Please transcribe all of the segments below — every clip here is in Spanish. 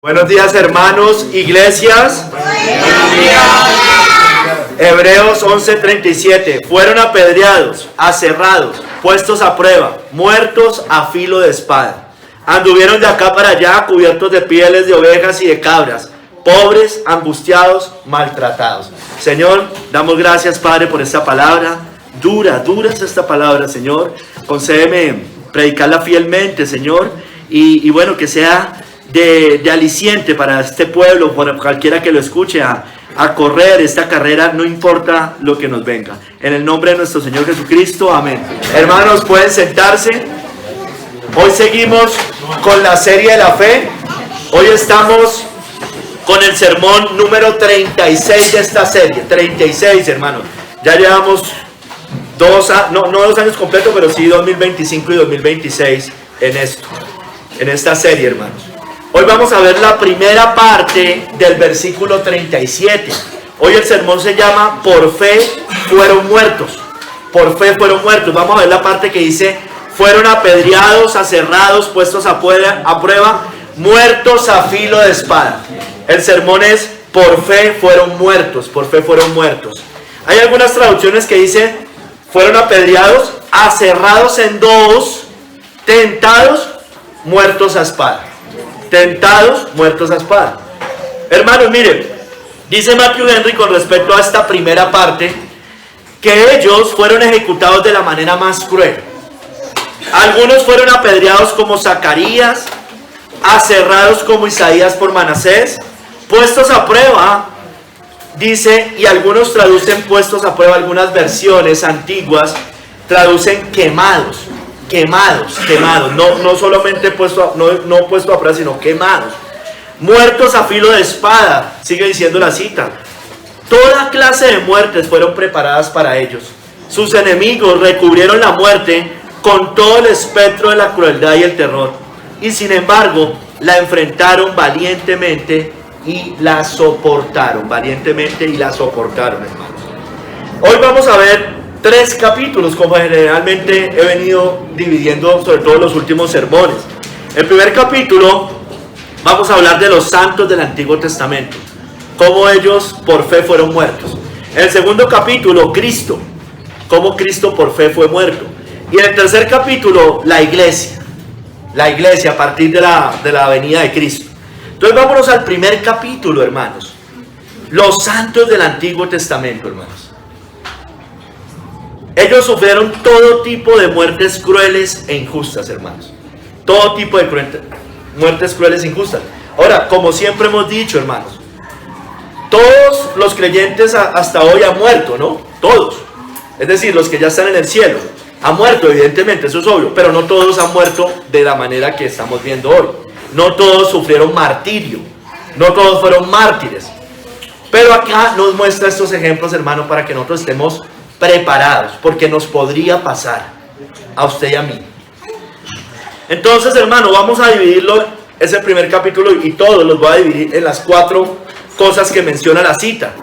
Buenos días, hermanos, iglesias. Buenos días. Hebreos 11:37. Fueron apedreados, aserrados, puestos a prueba, muertos a filo de espada. Anduvieron de acá para allá cubiertos de pieles de ovejas y de cabras, pobres, angustiados, maltratados. Señor, damos gracias, Padre, por esta palabra. Dura es esta palabra, Señor. Concédeme predicarla fielmente, Señor. Y bueno, que sea de aliciente para este pueblo, para cualquiera que lo escuche, a correr esta carrera, no importa lo que nos venga. En el nombre de nuestro Señor Jesucristo, amén. Hermanos, pueden sentarse. Hoy seguimos con la serie de la fe. Hoy estamos con el sermón número 36 de esta serie. 36, hermanos. Ya llevamos no 2 años completos, pero sí 2025 y 2026 en esta serie, hermanos. Hoy vamos a ver la primera parte del versículo 37. Hoy el sermón se llama Por fe fueron muertos. Por fe fueron muertos. Vamos a ver la parte que dice: fueron apedreados, aserrados, puestos a prueba, muertos a filo de espada. El sermón es por fe fueron muertos. Por fe fueron muertos. Hay algunas traducciones que dicen fueron apedreados, aserrados en dos, tentados, muertos a espada. Tentados, muertos a espada. Hermanos, miren, dice Matthew Henry con respecto a esta primera parte, que ellos fueron ejecutados de la manera más cruel. Algunos fueron apedreados como Zacarías, aserrados como Isaías por Manasés, puestos a prueba, dice, y algunos traducen puestos a prueba, algunas versiones antiguas traducen quemados. No solamente puesto a prueba, sino quemados. Muertos a filo de espada, sigue diciendo la cita. Toda clase de muertes fueron preparadas para ellos. Sus enemigos recubrieron la muerte con todo el espectro de la crueldad y el terror. Y sin embargo, la enfrentaron valientemente y la soportaron. Hermanos. Hoy vamos a ver 3 capítulos, como generalmente he venido dividiendo, sobre todo los últimos sermones. El primer capítulo, vamos a hablar de los santos del Antiguo Testamento, cómo ellos por fe fueron muertos. En el segundo capítulo, Cristo, cómo Cristo por fe fue muerto. Y en el tercer capítulo, la iglesia a partir de la venida de Cristo. Entonces vámonos al primer capítulo, hermanos. Los santos del Antiguo Testamento, hermanos. Ellos sufrieron todo tipo de muertes crueles e injustas, hermanos. Todo tipo de muertes crueles e injustas. Ahora, como siempre hemos dicho, hermanos, todos los creyentes hasta hoy han muerto, ¿no? Todos. Es decir, los que ya están en el cielo han muerto, evidentemente, eso es obvio. Pero no todos han muerto de la manera que estamos viendo hoy. No todos sufrieron martirio. No todos fueron mártires. Pero acá nos muestra estos ejemplos, hermanos, para que nosotros estemos preparados, porque nos podría pasar a usted y a mí. Entonces, hermano, vamos a dividirlo, ese primer capítulo, y todos los voy a dividir en las 4 cosas que menciona la cita: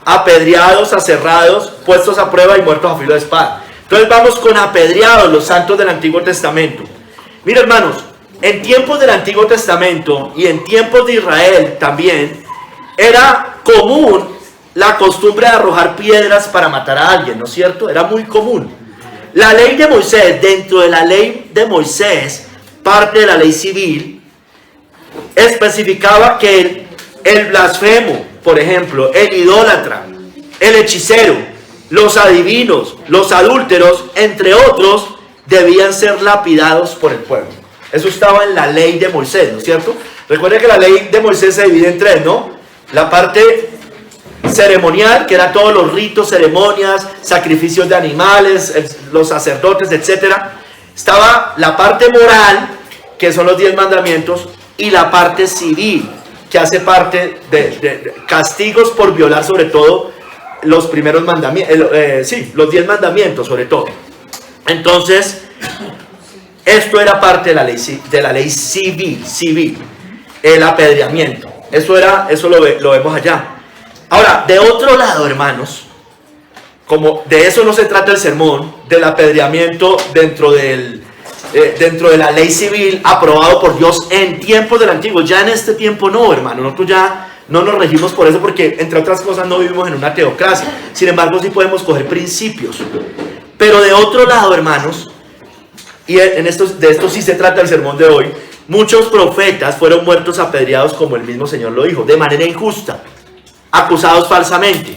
apedreados, aserrados, puestos a prueba y muertos a filo de espada. Entonces vamos con apedreados, los santos del Antiguo Testamento. Mira, hermanos, en tiempos del Antiguo Testamento y en tiempos de Israel también era común la costumbre de arrojar piedras para matar a alguien, ¿no es cierto? Era muy común. La ley de Moisés, dentro de la ley de Moisés, parte de la ley civil, especificaba que el blasfemo, por ejemplo, el idólatra, el hechicero, los adivinos, los adúlteros, entre otros, debían ser lapidados por el pueblo. Eso estaba en la ley de Moisés, ¿no es cierto? Recuerden que la ley de Moisés se divide en 3, ¿no? La parte ceremonial, que era todos los ritos, ceremonias, sacrificios de animales, los sacerdotes, etcétera. Estaba la parte moral, que son los 10 mandamientos, y la parte civil, que hace parte de castigos por violar sobre todo los primeros mandamientos, los 10 mandamientos sobre todo. Entonces, esto era parte de la ley civil, el apedreamiento. Eso lo vemos allá. Ahora, de otro lado, hermanos, como de eso no se trata el sermón, del apedreamiento dentro del dentro de la ley civil aprobado por Dios en tiempos del antiguo. Ya en este tiempo no, hermano, nosotros ya no nos regimos por eso porque, entre otras cosas, no vivimos en una teocracia. Sin embargo, sí podemos coger principios. Pero de otro lado, hermanos, y de esto sí se trata el sermón de hoy, muchos profetas fueron muertos apedreados, como el mismo Señor lo dijo, de manera injusta, acusados falsamente,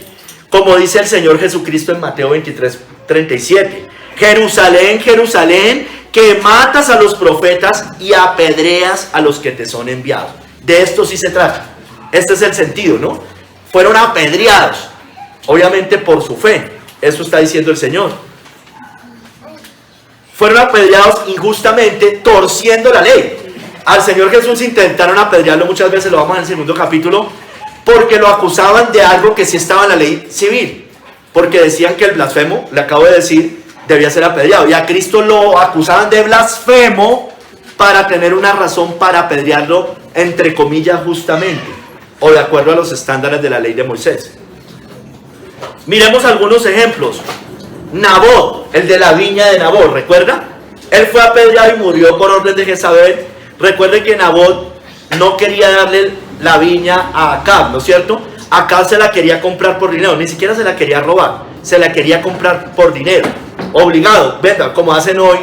como dice el Señor Jesucristo en Mateo 23:37. Jerusalén, Jerusalén, que matas a los profetas y apedreas a los que te son enviados. De esto sí se trata. Este es el sentido, ¿no? Fueron apedreados, obviamente por su fe. Eso está diciendo el Señor. Fueron apedreados injustamente, torciendo la ley. Al Señor Jesús intentaron apedrearlo muchas veces, lo vamos a ver en el segundo capítulo, porque lo acusaban de algo que sí estaba en la ley civil. Porque decían que el blasfemo, le acabo de decir, debía ser apedreado. Y a Cristo lo acusaban de blasfemo para tener una razón para apedrearlo, entre comillas, justamente, o de acuerdo a los estándares de la ley de Moisés. Miremos algunos ejemplos. Nabot, el de la viña de Nabot, ¿recuerda? Él fue apedreado y murió por orden de Jezabel. Recuerden que Nabot no quería darle la viña a Acab, ¿no es cierto? Acab se la quería comprar por dinero, ni siquiera se la quería robar, se la quería comprar por dinero, obligado, venga, como hacen hoy,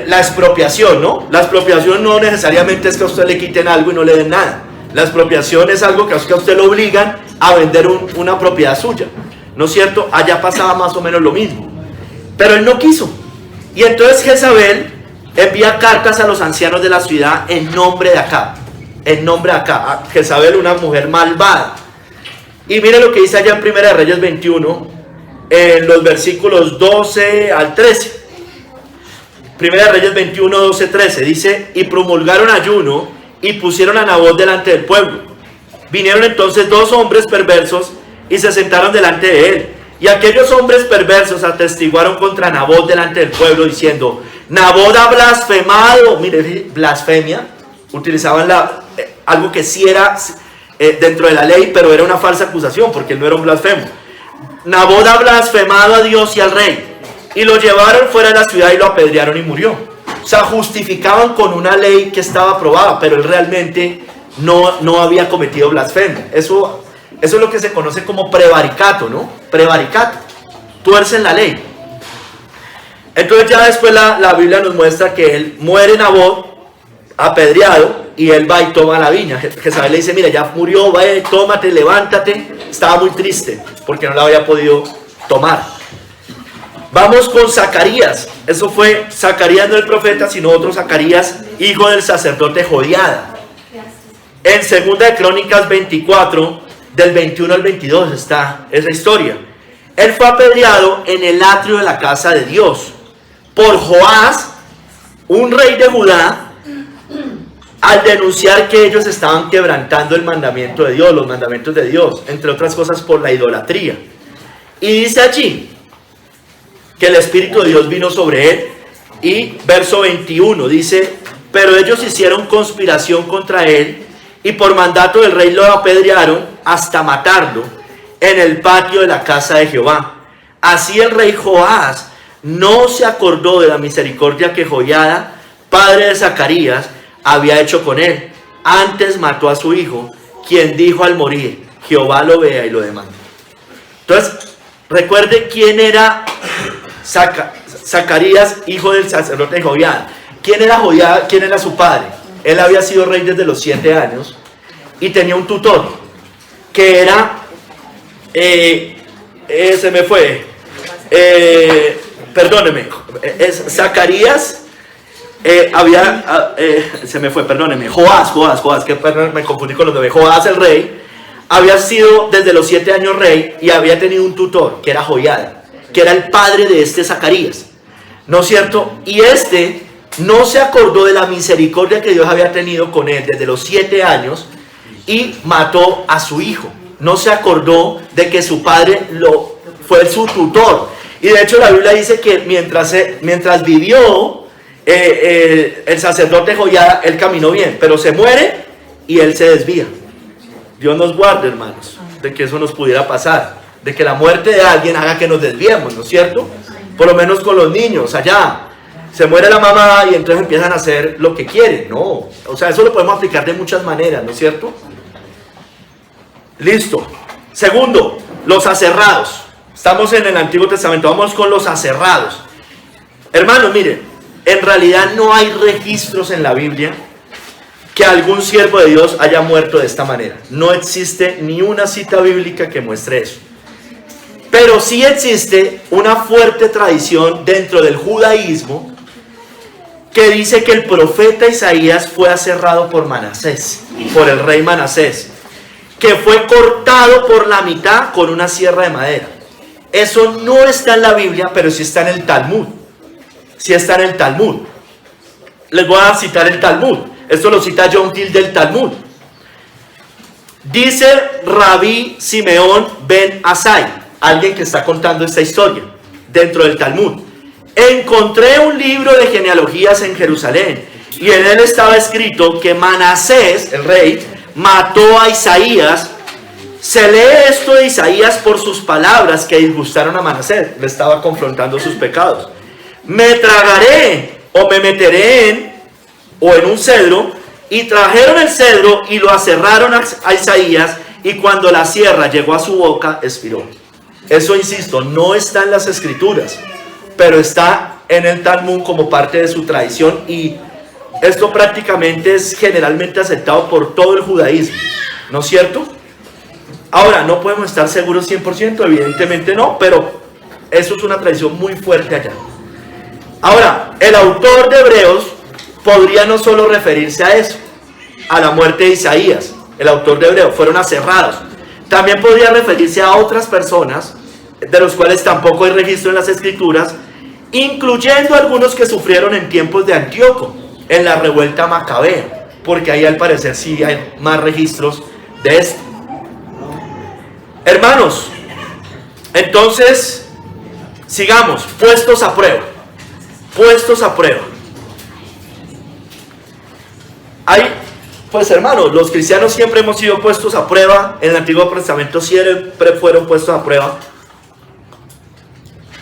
la expropiación, ¿no? La expropiación no necesariamente es que a usted le quiten algo y no le den nada. La expropiación es algo que a usted lo obligan a vender una propiedad suya, ¿no es cierto? Allá pasaba más o menos lo mismo, pero él no quiso. Y entonces Jezabel envía cartas a los ancianos de la ciudad en nombre de Acab. En nombre de Acab. Jezabel, una mujer malvada. Y mire lo que dice allá en 1 Reyes 21, en los versículos 12 al 13. 1 Reyes 21, 12, 13. Dice: y promulgaron ayuno y pusieron a Nabot delante del pueblo. Vinieron entonces 2 hombres perversos y se sentaron delante de él. Y aquellos hombres perversos atestiguaron contra Nabot delante del pueblo, diciendo: Nabot ha blasfemado. Mire, blasfemia. Utilizaban algo que sí era dentro de la ley, pero era una falsa acusación, porque él no era un blasfemo. Nabot ha blasfemado a Dios y al rey. Y lo llevaron fuera de la ciudad y lo apedrearon y murió. O sea, justificaban con una ley que estaba aprobada, pero él realmente no había cometido blasfemia. Eso es lo que se conoce como prevaricato, ¿no? Prevaricato. Tuercen la ley. Entonces ya después la Biblia nos muestra que él muere Nabot, apedreado, y él va y toma la viña. Jezabel le dice: mira, ya murió, va, tómate, levántate. Estaba muy triste porque no la había podido tomar. Vamos con Zacarías. Eso fue Zacarías, no el profeta, sino otro Zacarías, hijo del sacerdote Jodiada. En 2 de Crónicas 24, del 21 al 22 está esa historia. Él fue apedreado en el atrio de la casa de Dios por Joás, un rey de Judá, al denunciar que ellos estaban quebrantando el mandamiento de Dios, los mandamientos de Dios, entre otras cosas por la idolatría. Y dice allí que el Espíritu de Dios vino sobre él, y verso 21 dice: pero ellos hicieron conspiración contra él, y por mandato del rey lo apedrearon hasta matarlo en el patio de la casa de Jehová. Así el rey Joás no se acordó de la misericordia que Joiada, padre de Zacarías, había hecho con él. Antes mató a su hijo, quien dijo al morir: Jehová lo vea y lo demanda. Entonces, recuerde quién era Zacarías, hijo del sacerdote Joiada. ¿Quién era Joiada? ¿Quién era su padre? Él había sido rey desde los 7 años y tenía un tutor que era, se me fue, perdóneme, Zacarías, se me fue, perdóneme, Joás, que me confundí con los 9. Joás, el rey, había sido desde los 7 años rey y había tenido un tutor que era Joiada, que era el padre de este Zacarías, ¿no es cierto? Y este no se acordó de la misericordia que Dios había tenido con él desde los 7 años y mató a su hijo. No se acordó de que su padre fue su tutor. Y de hecho la Biblia dice que mientras vivió el sacerdote Joiada, él caminó bien, pero se muere y él se desvía. Dios nos guarde, hermanos, de que eso nos pudiera pasar, de que la muerte de alguien haga que nos desviemos, ¿no es cierto? Por lo menos con los niños allá. Se muere la mamá y entonces empiezan a hacer lo que quieren. No, o sea, eso lo podemos aplicar de muchas maneras, ¿no es cierto? Listo. Segundo, los aserrados. Estamos en el Antiguo Testamento, vamos con los aserrados. Hermanos, miren, en realidad no hay registros en la Biblia que algún siervo de Dios haya muerto de esta manera. No existe ni una cita bíblica que muestre eso. Pero sí existe una fuerte tradición dentro del judaísmo que dice que el profeta Isaías fue aserrado por Manasés, por el rey Manasés, que fue cortado por la mitad con una sierra de madera. Eso no está en la Biblia, pero sí está en el Talmud. Sí está en el Talmud. Les voy a citar el Talmud. Esto lo cita John Gill del Talmud. Dice Rabí Simeón ben Asai, alguien que está contando esta historia dentro del Talmud. Encontré un libro de genealogías en Jerusalén y en él estaba escrito que Manasés, el rey, mató a Isaías. Se lee esto de Isaías por sus palabras que disgustaron a Manasés. Le estaba confrontando sus pecados. Me tragaré o me meteré en un cedro, y trajeron el cedro y lo aserraron a Isaías, y cuando la sierra llegó a su boca, expiró. Eso, insisto, no está en las escrituras, pero está en el Talmud como parte de su tradición, y esto prácticamente es generalmente aceptado por todo el judaísmo, ¿no es cierto? Ahora, no podemos estar seguros 100%, evidentemente no, pero eso es una tradición muy fuerte allá. Ahora, el autor de Hebreos podría no solo referirse a eso, a la muerte de Isaías. El autor de Hebreos fueron aserrados. También podría referirse a otras personas, de los cuales tampoco hay registro en las escrituras, incluyendo algunos que sufrieron en tiempos de Antíoco, en la revuelta macabea, porque ahí al parecer sí hay más registros de esto. Hermanos, entonces, sigamos, puestos a prueba. Puestos a prueba. Pues hermanos, los cristianos siempre hemos sido puestos a prueba. En el Antiguo Testamento siempre fueron puestos a prueba.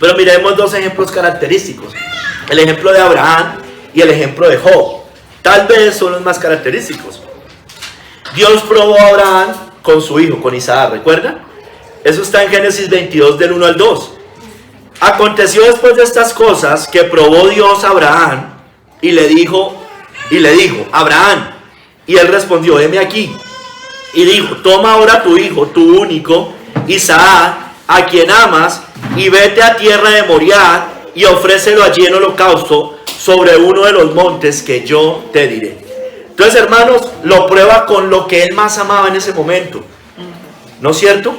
Pero miremos dos ejemplos característicos. El ejemplo de Abraham y el ejemplo de Job. Tal vez son los más característicos. Dios probó a Abraham con su hijo, con Isaac, ¿recuerdan? Eso está en Génesis 22 del 1 al 2. Aconteció después de estas cosas que probó Dios a Abraham y le dijo, Abraham, y él respondió, heme aquí. Y dijo, toma ahora tu hijo, tu único, Isaac, a quien amas, y vete a tierra de Moriah, y ofrécelo allí en holocausto sobre uno de los montes que yo te diré. Entonces, hermanos, lo prueba con lo que él más amaba en ese momento, ¿no es cierto?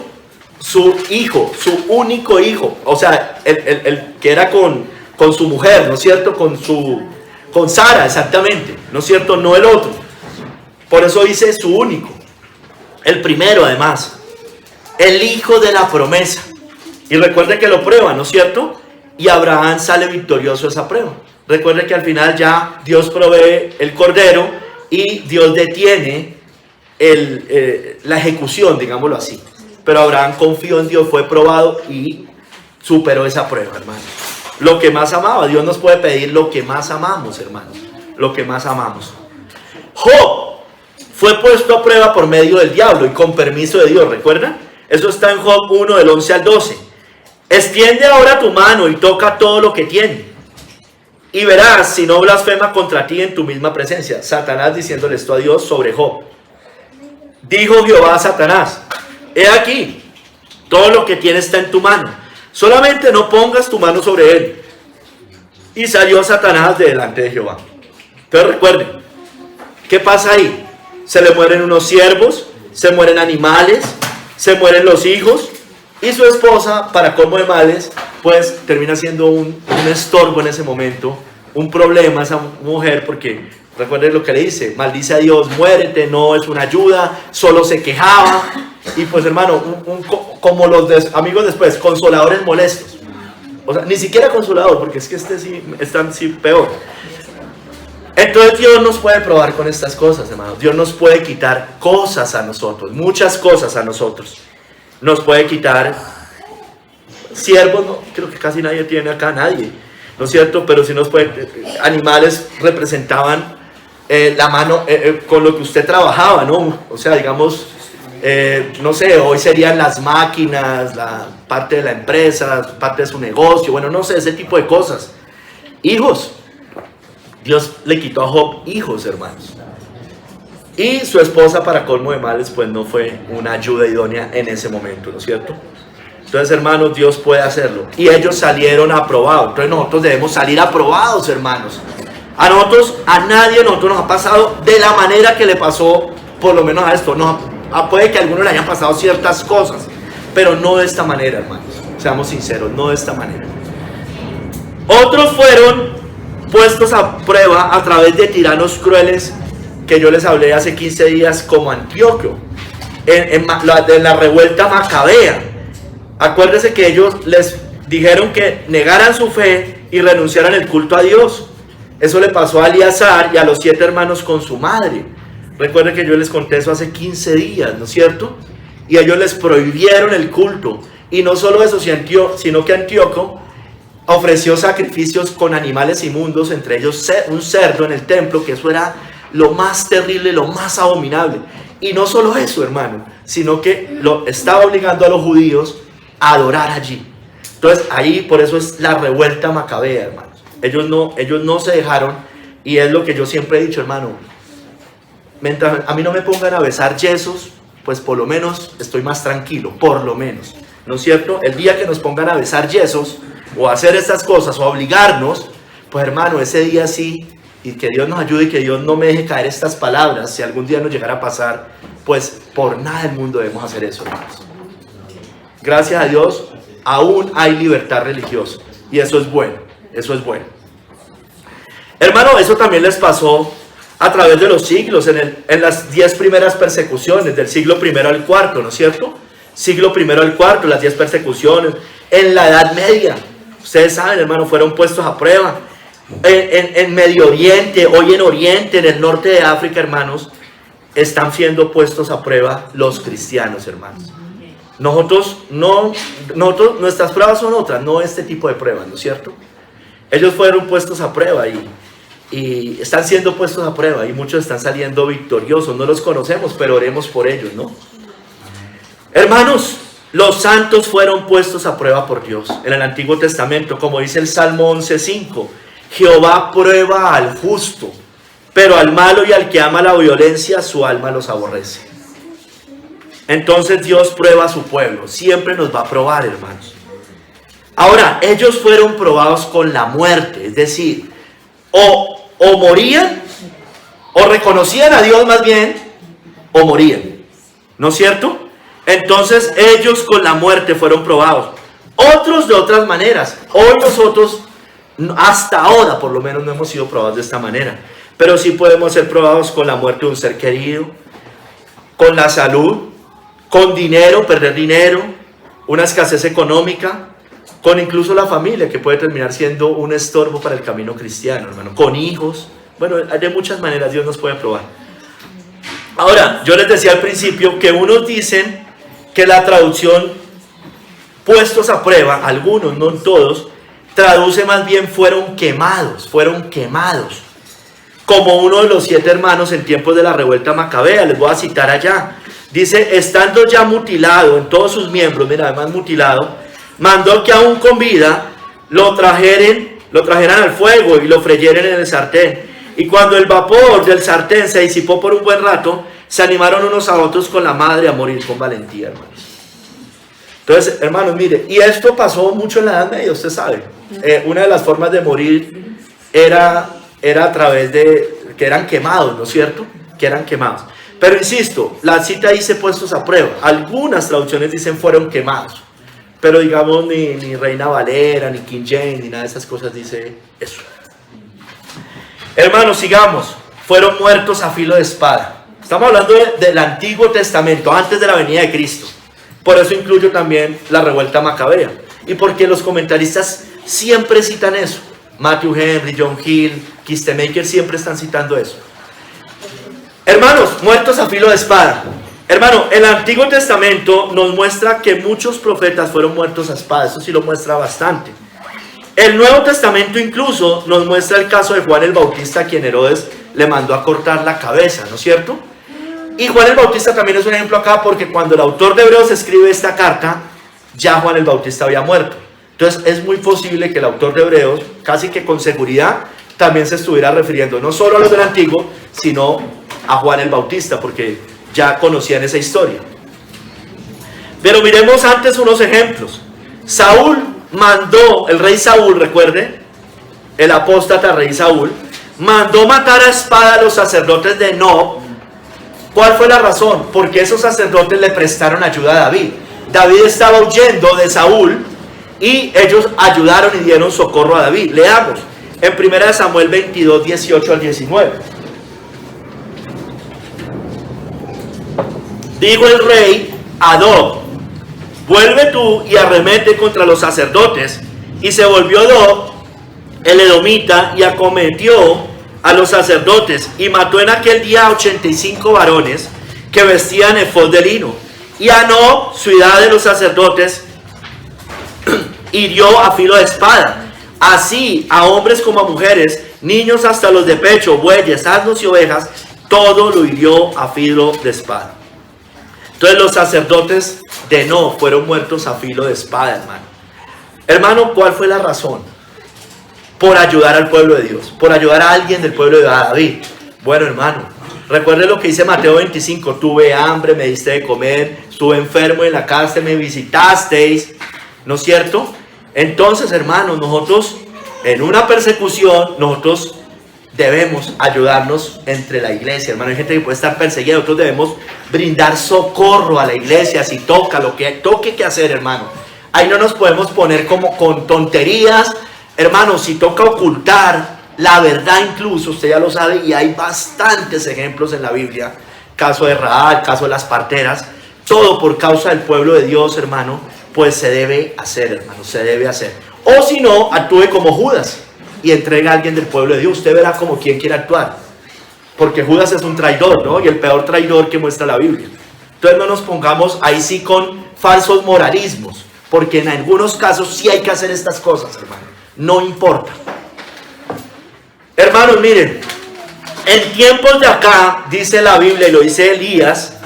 Su hijo, su único hijo, o sea, el que era con su mujer, ¿no es cierto? Con Sara, exactamente, ¿no es cierto? No el otro. Por eso dice su único, el primero además, el hijo de la promesa. Y recuerde que lo prueba, ¿no es cierto? Y Abraham sale victorioso de esa prueba. Recuerde que al final ya Dios provee el cordero y Dios detiene la ejecución, digámoslo así. Pero Abraham confió en Dios, fue probado y superó esa prueba, hermano. Lo que más amaba, Dios nos puede pedir lo que más amamos, hermanos. Lo que más amamos. Job fue puesto a prueba por medio del diablo y con permiso de Dios, ¿recuerdan? Eso está en Job 1 del 11 al 12. Extiende ahora tu mano y toca todo lo que tiene, y verás si no blasfema contra ti en tu misma presencia. Satanás diciéndole esto a Dios sobre Job. Dijo Jehová a Satanás, he aquí, todo lo que tiene está en tu mano, solamente no pongas tu mano sobre él. Y salió Satanás de delante de Jehová. Entonces recuerden, ¿qué pasa ahí? Se le mueren unos siervos, se mueren animales, se mueren los hijos, y su esposa, para colmo de males, pues termina siendo un estorbo en ese momento, un problema esa mujer, porque recuerden lo que le dice, maldice a Dios, muérete, no es una ayuda, solo se quejaba. Y pues hermano, como los amigos después, consoladores molestos. O sea, ni siquiera consolador, porque es que sí están sí peor. Entonces Dios nos puede probar con estas cosas, hermanos. Dios nos puede quitar cosas a nosotros, muchas cosas a nosotros. Nos puede quitar siervos, no, creo que casi nadie tiene acá, nadie. ¿no es cierto? Pero si nos puede, animales representaban la mano con lo que usted trabajaba, ¿no? O sea, digamos, no sé, hoy serían las máquinas, la parte de la empresa, parte de su negocio, bueno, no sé, ese tipo de cosas. Hijos. Dios le quitó a Job hijos, hermanos. Y su esposa, para colmo de males, pues no fue una ayuda idónea en ese momento, ¿no es cierto? Entonces, hermanos, Dios puede hacerlo. Y ellos salieron aprobados. Entonces nosotros debemos salir aprobados, hermanos. A nosotros, a nadie nos ha pasado de la manera que le pasó, por lo menos a esto. No, puede que a algunos le hayan pasado ciertas cosas, pero no de esta manera, hermanos. Seamos sinceros, no de esta manera. Otros fueron puestos a prueba a través de tiranos crueles que yo les hablé hace 15 días, como Antíoco, en la revuelta macabea. Acuérdense que ellos les dijeron que negaran su fe y renunciaran el culto a Dios. Eso le pasó a Eleazar y a los 7 hermanos con su madre. Recuerden que yo les conté eso hace 15 días, ¿no es cierto? Y ellos les prohibieron el culto. Y no solo eso, sino que Antíoco ofreció sacrificios con animales inmundos, entre ellos un cerdo en el templo, que eso era lo más terrible, lo más abominable. Y no solo eso, hermano, sino que lo estaba obligando a los judíos a adorar allí. Entonces ahí, por eso es la revuelta macabea, hermanos. Ellos no se dejaron, y es lo que yo siempre he dicho, hermano. Mientras a mí no me pongan a besar yesos, pues por lo menos estoy más tranquilo, por lo menos, ¿no es cierto? El día que nos pongan a besar yesos, o a hacer estas cosas, o a obligarnos, pues hermano, ese día sí, y que Dios nos ayude y que Dios no me deje caer estas palabras, si algún día nos llegara a pasar, pues por nada del mundo debemos hacer eso, hermanos. Gracias a Dios, aún hay libertad religiosa, y eso es bueno, eso es bueno. Hermano, eso también les pasó a través de los siglos, en las 10 primeras persecuciones, del siglo I al IV, ¿no es cierto? Siglo I al IV, las 10 persecuciones, en la Edad Media, ustedes saben, hermano, fueron puestos a prueba. En Medio Oriente, hoy en Oriente, en el norte de África, hermanos, están siendo puestos a prueba los cristianos, hermanos. Nuestras pruebas son otras, no este tipo de pruebas, ¿no es cierto? Ellos fueron puestos a prueba y están siendo puestos a prueba, y muchos están saliendo victoriosos. No los conocemos, pero oremos por ellos, ¿no? Hermanos, los santos fueron puestos a prueba por Dios en el Antiguo Testamento, como dice el Salmo 11:5. Jehová prueba al justo, pero al malo y al que ama la violencia, su alma los aborrece. Entonces Dios prueba a su pueblo, siempre nos va a probar, hermanos. Ahora, ellos fueron probados con la muerte, es decir, o morían, o reconocían a Dios más bien, o morían, ¿no es cierto? Entonces ellos con la muerte fueron probados. Otros de otras maneras. Hoy nosotros, hasta ahora por lo menos, no hemos sido probados de esta manera, pero sí podemos ser probados con la muerte de un ser querido, con la salud, con dinero, perder dinero, una escasez económica, con incluso la familia, que puede terminar siendo un estorbo para el camino cristiano, hermano, con hijos. Bueno, de muchas maneras Dios nos puede probar. Ahora, yo les decía al principio que unos dicen que la traducción puestos a prueba, algunos, no todos, traduce más bien fueron quemados, como uno de los 7 hermanos en tiempos de la revuelta macabea. Les voy a citar allá, dice: estando ya mutilado en todos sus miembros, mira, además mutilado, mandó que aún con vida lo trajeran al fuego y lo freyeran en el sartén, y cuando el vapor del sartén se disipó por un buen rato, se animaron unos a otros con la madre a morir con valentía, hermanos. Entonces, hermanos, mire, y esto pasó mucho en la Edad Media, usted sabe. Una de las formas de morir era a través de que eran quemados, ¿no es cierto? Que eran quemados. Pero insisto, la cita dice puestos a prueba. Algunas traducciones dicen fueron quemados. Pero digamos, ni Reina Valera, ni King James, ni nada de esas cosas dice eso. Hermanos, sigamos. Fueron muertos a filo de espada. Estamos hablando del Antiguo Testamento, antes de la venida de Cristo. Por eso incluyo también la revuelta macabea. Y porque los comentaristas siempre citan eso. Matthew Henry, John Hill, Kistemaker siempre están citando eso. Hermanos, muertos a filo de espada. Hermano, el Antiguo Testamento nos muestra que muchos profetas fueron muertos a espada. Eso sí lo muestra bastante. El Nuevo Testamento incluso nos muestra el caso de Juan el Bautista, a quien Herodes le mandó a cortar la cabeza, ¿no es cierto? Y Juan el Bautista también es un ejemplo acá, porque cuando el autor de Hebreos escribe esta carta, ya Juan el Bautista había muerto. Entonces es muy posible que el autor de Hebreos, casi que con seguridad, también se estuviera refiriendo no solo a los del Antiguo, sino a Juan el Bautista, porque ya conocían esa historia. Pero miremos antes unos ejemplos. Saúl mandó, el rey Saúl, recuerde, el apóstata rey Saúl, mandó matar a espada a los sacerdotes de Nob. ¿Cuál fue la razón? Porque esos sacerdotes le prestaron ayuda a David. David estaba huyendo de Saúl y ellos ayudaron y dieron socorro a David. Leamos en 1 Samuel 22, 18 al 19. Dijo el rey a Dob: vuelve tú y arremete contra los sacerdotes. Y se volvió Dob, el edomita, y acometió a los sacerdotes, y mató en aquel día 85 varones que vestían efod de lino. Y a Nob, ciudad de los sacerdotes, hirió a filo de espada. Así a hombres como a mujeres, niños hasta los de pecho, bueyes, asnos y ovejas, todo lo hirió a filo de espada. Entonces los sacerdotes de Nob fueron muertos a filo de espada, hermano. Hermano, ¿cuál fue la razón? Por ayudar al pueblo de Dios, por ayudar a alguien del pueblo de David. Bueno, hermano, recuerde lo que dice Mateo 25: tuve hambre, me diste de comer, estuve enfermo en la cárcel, me visitasteis, ¿no es cierto? Entonces, hermanos, nosotros en una persecución, nosotros debemos ayudarnos entre la iglesia, hermano. Hay gente que puede estar perseguida, nosotros debemos brindar socorro a la iglesia, si toca, lo que toque que hacer, hermano. Ahí no nos podemos poner como con tonterías, hermano. Si toca ocultar la verdad, incluso, usted ya lo sabe, y hay bastantes ejemplos en la Biblia, caso de Rahab, caso de las parteras, todo por causa del pueblo de Dios, hermano, pues se debe hacer, hermano, se debe hacer. O si no, actúe como Judas y entrega a alguien del pueblo de Dios. Usted verá como quien quiere actuar, porque Judas es un traidor, ¿no? Y el peor traidor que muestra la Biblia. Entonces no nos pongamos ahí sí con falsos moralismos, porque en algunos casos sí hay que hacer estas cosas, hermano, no importa. Hermanos, miren, en tiempos de acá, dice la Biblia y lo dice Elías,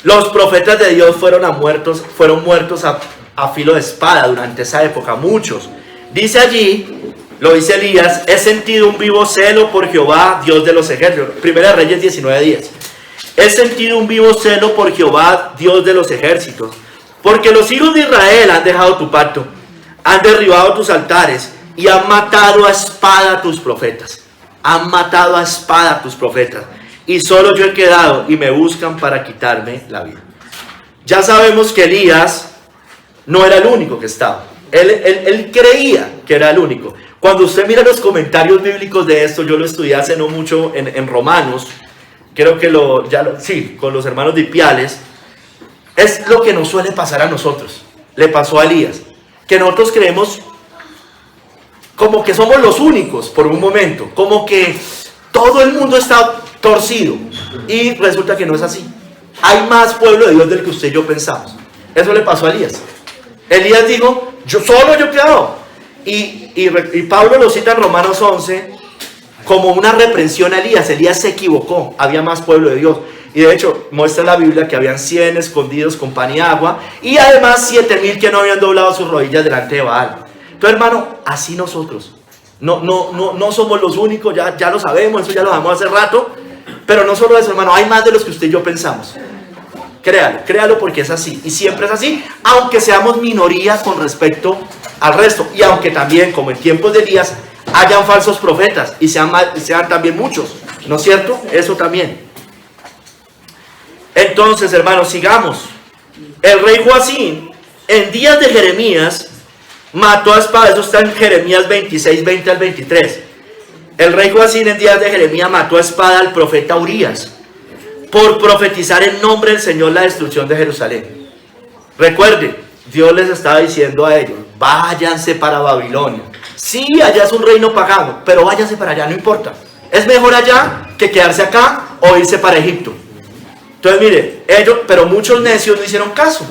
los profetas de Dios fueron muertos a filo de espada durante esa época, muchos. Dice allí, lo dice Elías: he sentido un vivo celo por Jehová, Dios de los ejércitos. Primera Reyes 19:10. He sentido un vivo celo por Jehová, Dios de los ejércitos, porque los hijos de Israel han dejado tu pacto, han derribado tus altares y han matado a espada a tus profetas. Han matado a espada a tus profetas. Y solo yo he quedado y me buscan para quitarme la vida. Ya sabemos que Elías no era el único que estaba. Él creía que era el único. Cuando usted mira los comentarios bíblicos de esto, yo lo estudié hace no mucho en Romanos, creo que sí, con los hermanos de Ipiales, es lo que nos suele pasar a nosotros. Le pasó a Elías, que nosotros creemos como que somos los únicos por un momento, como que todo el mundo está torcido, y resulta que no es así. Hay más pueblo de Dios del que usted y yo pensamos. Eso le pasó a Elías. Elías dijo: yo he quedado. Y Pablo lo cita en Romanos 11 como una reprensión a Elías. Elías se equivocó, había más pueblo de Dios. Y de hecho muestra la Biblia que habían 100 escondidos con pan y agua, y además 7,000 que no habían doblado sus rodillas delante de Baal. Entonces, hermano, así nosotros no somos los únicos, ya lo sabemos, eso ya lo damos hace rato. Pero no solo eso, hermano, hay más de los que usted y yo pensamos. Créalo porque es así, y siempre es así, aunque seamos minoría con respecto al resto, y aunque también, como en tiempos de Elías, hayan falsos profetas, y sean también muchos, ¿no es cierto? Eso también. Entonces, hermanos, sigamos. El rey Joacim, en días de Jeremías, mató a espada. Eso está en Jeremías 26, 20 al 23. El rey Joacim en días de Jeremías mató a espada al profeta Urías por profetizar en nombre del Señor la destrucción de Jerusalén. Recuerde, Dios les estaba diciendo a ellos: váyanse para Babilonia. Sí, allá es un reino pagano, pero váyanse para allá, no importa. Es mejor allá que quedarse acá o irse para Egipto. Entonces, mire, pero muchos necios no hicieron caso.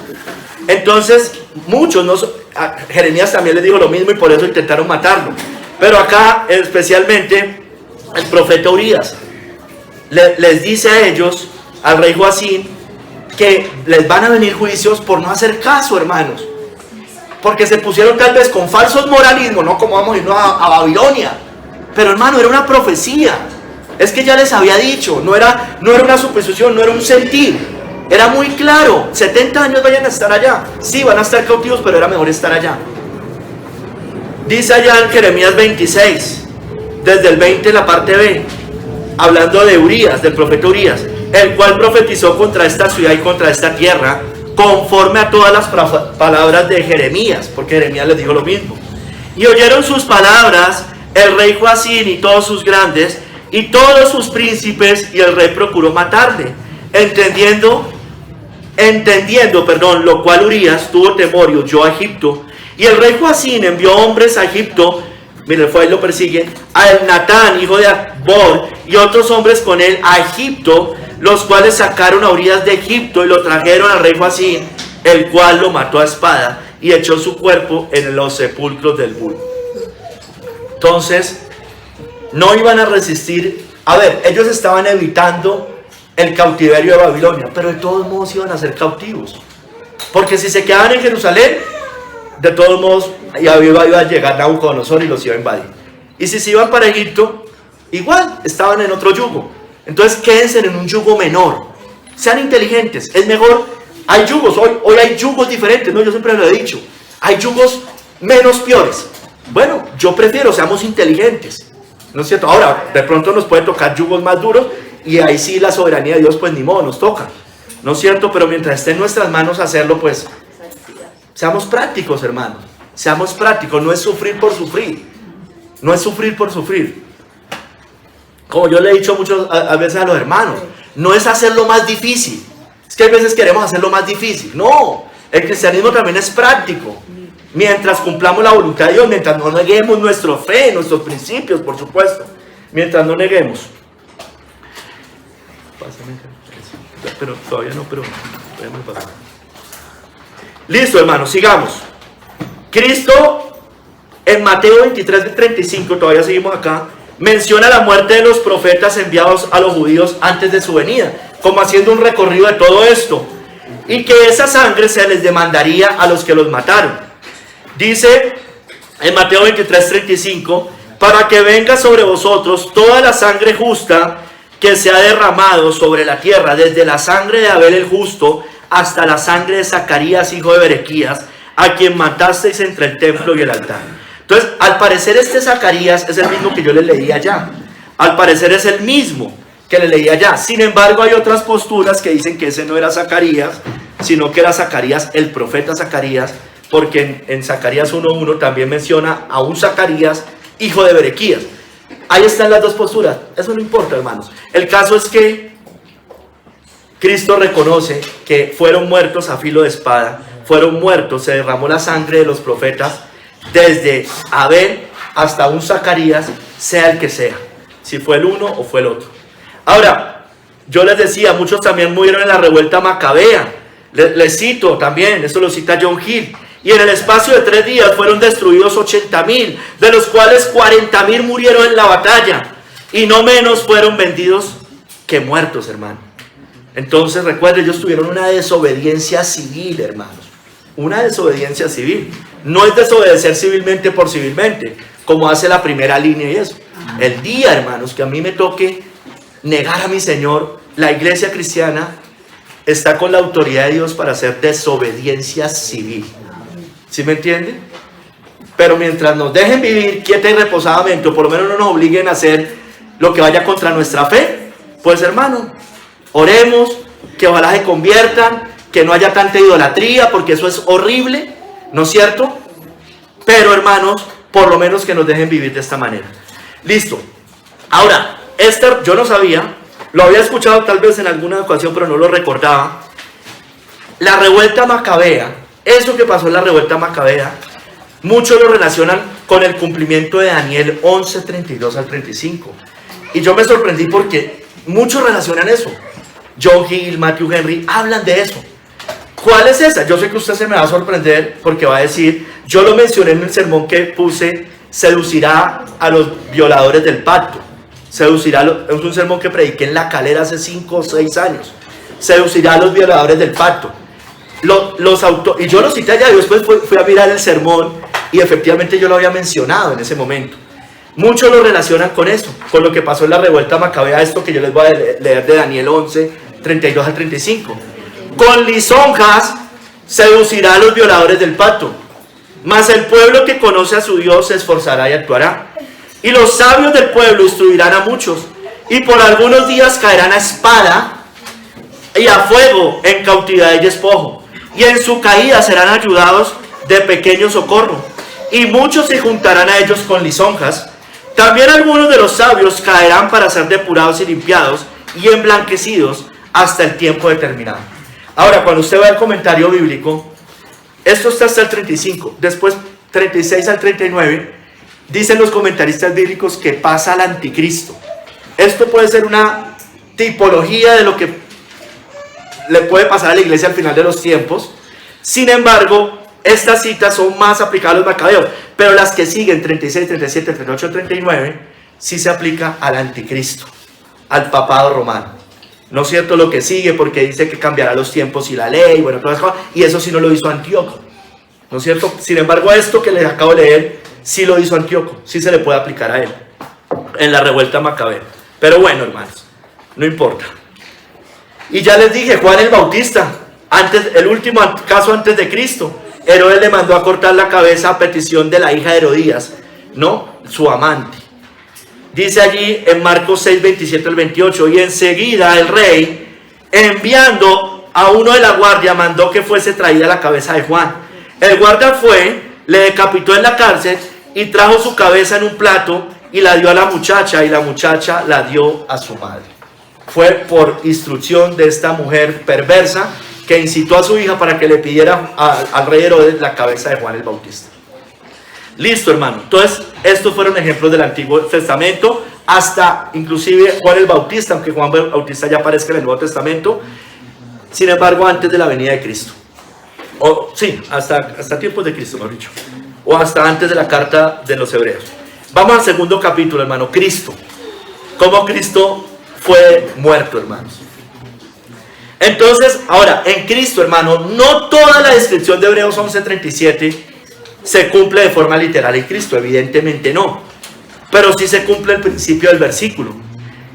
Entonces, muchos, a Jeremías también les dijo lo mismo y por eso intentaron matarlo. Pero acá especialmente el profeta Urías les dice a ellos, al rey Joacín, que les van a venir juicios por no hacer caso, hermanos, porque se pusieron tal vez con falsos moralismos, no como vamos a irnos a Babilonia, pero hermano, era una profecía, es que ya les había dicho, no era una suposición, no era un sentir, era muy claro, 70 años vayan a estar allá, sí, van a estar cautivos, pero era mejor estar allá. Dice allá en Jeremías 26, desde el 20 en la parte B, hablando de Urías, del profeta Urías, el cual profetizó contra esta ciudad y contra esta tierra, conforme a todas las palabras de Jeremías, porque Jeremías les dijo lo mismo. Y oyeron sus palabras el rey Joacín y todos sus grandes, y todos sus príncipes, y el rey procuró matarle, entendiendo, lo cual Urías tuvo temor y huyó a Egipto. Y el rey Joacín envió hombres a Egipto, miren, fue ahí lo persiguen, a Natán, hijo de Acbor, y otros hombres con él a Egipto, los cuales sacaron a Urías de Egipto y lo trajeron al rey Joacín, el cual lo mató a espada y echó su cuerpo en los sepulcros del Bul. Entonces, no iban a resistir. A ver, ellos estaban evitando el cautiverio de Babilonia, pero de todos modos iban a ser cautivos, porque si se quedaban en Jerusalén, de todos modos iba a llegar Nabucodonosor y los iba a invadir. Y si se iban para Egipto, igual estaban en otro yugo. Entonces quédense en un yugo menor, sean inteligentes, es mejor. Hay yugos, hoy hay yugos diferentes, ¿no? Yo siempre lo he dicho, hay yugos menos peores. Bueno, yo prefiero, seamos inteligentes, ¿no es cierto? Ahora, de pronto nos puede tocar yugos más duros, y ahí sí la soberanía de Dios, pues ni modo, nos toca, ¿no es cierto? Pero mientras esté en nuestras manos hacerlo, pues seamos prácticos, hermanos, seamos prácticos, no es sufrir por sufrir, no es sufrir por sufrir. Como yo le he dicho a veces a los hermanos, no es hacerlo más difícil. Es que a veces queremos hacerlo más difícil. No, el cristianismo también es práctico. Mientras cumplamos la voluntad de Dios, mientras no neguemos nuestra fe, nuestros principios, por supuesto. Mientras no neguemos. Pero todavía no, pero todavía me pasa. Listo, hermanos, sigamos. Cristo en Mateo 23:35, todavía seguimos acá, menciona la muerte de los profetas enviados a los judíos antes de su venida, como haciendo un recorrido de todo esto, y que esa sangre se les demandaría a los que los mataron. Dice en Mateo 23:35, para que venga sobre vosotros toda la sangre justa que se ha derramado sobre la tierra, desde la sangre de Abel el justo hasta la sangre de Zacarías, hijo de Berequías, a quien matasteis entre el templo y el altar. Entonces, al parecer este Zacarías es el mismo que yo le leí allá. Al parecer es el mismo que le leí allá. Sin embargo, hay otras posturas que dicen que ese no era Zacarías, sino que era Zacarías, el profeta Zacarías, porque en Zacarías 1:1 también menciona a un Zacarías, hijo de Berequías. Ahí están las dos posturas. Eso no importa, hermanos. El caso es que Cristo reconoce que fueron muertos a filo de espada, fueron muertos, se derramó la sangre de los profetas, desde Abel hasta un Zacarías, sea el que sea, si fue el uno o fue el otro. Ahora, yo les decía, muchos también murieron en la revuelta macabea. Les cito también, eso lo cita John Hill. Y en el espacio de 3 días fueron destruidos 80,000, de los cuales 40,000 murieron en la batalla, y no menos fueron vendidos que muertos, hermano. Entonces recuerden, ellos tuvieron una desobediencia civil, hermanos. Una desobediencia civil. No es desobedecer civilmente por civilmente, como hace la primera línea y eso. El día, hermanos, que a mí me toque negar a mi Señor, la iglesia cristiana está con la autoridad de Dios para hacer desobediencia civil. ¿Sí me entienden? Pero mientras nos dejen vivir quieta y reposadamente, o por lo menos no nos obliguen a hacer lo que vaya contra nuestra fe, pues hermano, oremos, que ojalá se conviertan, que no haya tanta idolatría, porque eso es horrible, ¿no es cierto? Pero hermanos, por lo menos que nos dejen vivir de esta manera. Listo. Ahora, Esther, yo no sabía, lo había escuchado tal vez en alguna ocasión, pero no lo recordaba. La revuelta macabea, eso que pasó en la revuelta macabea, muchos lo relacionan con el cumplimiento de Daniel 11:32 al 35. Y yo me sorprendí porque muchos relacionan eso. John Hill, Matthew Henry hablan de eso. ¿Cuál es esa? Yo sé que usted se me va a sorprender porque va a decir, yo lo mencioné en el sermón que puse, seducirá a los violadores del pacto. Seducirá es un sermón que prediqué en La Calera hace 5 o 6 años. Seducirá a los violadores del pacto. Y yo lo cité allá y después fui a mirar el sermón y efectivamente yo lo había mencionado en ese momento. Muchos lo relacionan con eso, con lo que pasó en la revuelta macabea, esto que yo les voy a leer de Daniel 11, 32 al 35. Con lisonjas seducirá a los violadores del pacto, mas el pueblo que conoce a su Dios se esforzará y actuará. Y los sabios del pueblo instruirán a muchos, y por algunos días caerán a espada y a fuego en cautividad y despojo, y en su caída serán ayudados de pequeño socorro, y muchos se juntarán a ellos con lisonjas. También algunos de los sabios caerán para ser depurados y limpiados y emblanquecidos hasta el tiempo determinado. Ahora, cuando usted va al comentario bíblico, esto está hasta el 35, después 36 al 39, dicen los comentaristas bíblicos que pasa al anticristo. Esto puede ser una tipología de lo que le puede pasar a la iglesia al final de los tiempos. Sin embargo, estas citas son más aplicadas a los macabeos, pero las que siguen, 36, 37, 38, 39, sí se aplica al anticristo, al papado romano. ¿No es cierto lo que sigue? Porque dice que cambiará los tiempos y la ley, bueno, todas las cosas, y eso sí no lo hizo Antíoco. ¿No es cierto? Sin embargo, esto que les acabo de leer, sí lo hizo Antíoco, sí se le puede aplicar a él, en la revuelta macabea. Pero bueno, hermanos, no importa. Y ya les dije, Juan el Bautista, el último caso antes de Cristo, Herodes le mandó a cortar la cabeza a petición de la hija de Herodías, ¿no? Su amante. Dice allí en Marcos 6, 27 al 28, y enseguida el rey, enviando a uno de la guardia, mandó que fuese traída la cabeza de Juan. El guardia fue, le decapitó en la cárcel y trajo su cabeza en un plato y la dio a la muchacha, y la muchacha la dio a su madre. Fue por instrucción de esta mujer perversa que incitó a su hija para que le pidiera al rey Herodes la cabeza de Juan el Bautista. Listo, hermano. Entonces, estos fueron ejemplos del Antiguo Testamento, hasta inclusive Juan el Bautista, aunque Juan el Bautista ya aparezca en el Nuevo Testamento, sin embargo, antes de la venida de Cristo. Sí, hasta tiempos de Cristo, mejor dicho. O hasta antes de la carta de los Hebreos. Vamos al segundo capítulo, hermano. Cristo. Cómo Cristo fue muerto, hermanos. Entonces, ahora, en Cristo, hermano, no toda la descripción de Hebreos 11:37 se cumple de forma literal en Cristo, evidentemente no. Pero sí se cumple el principio del versículo,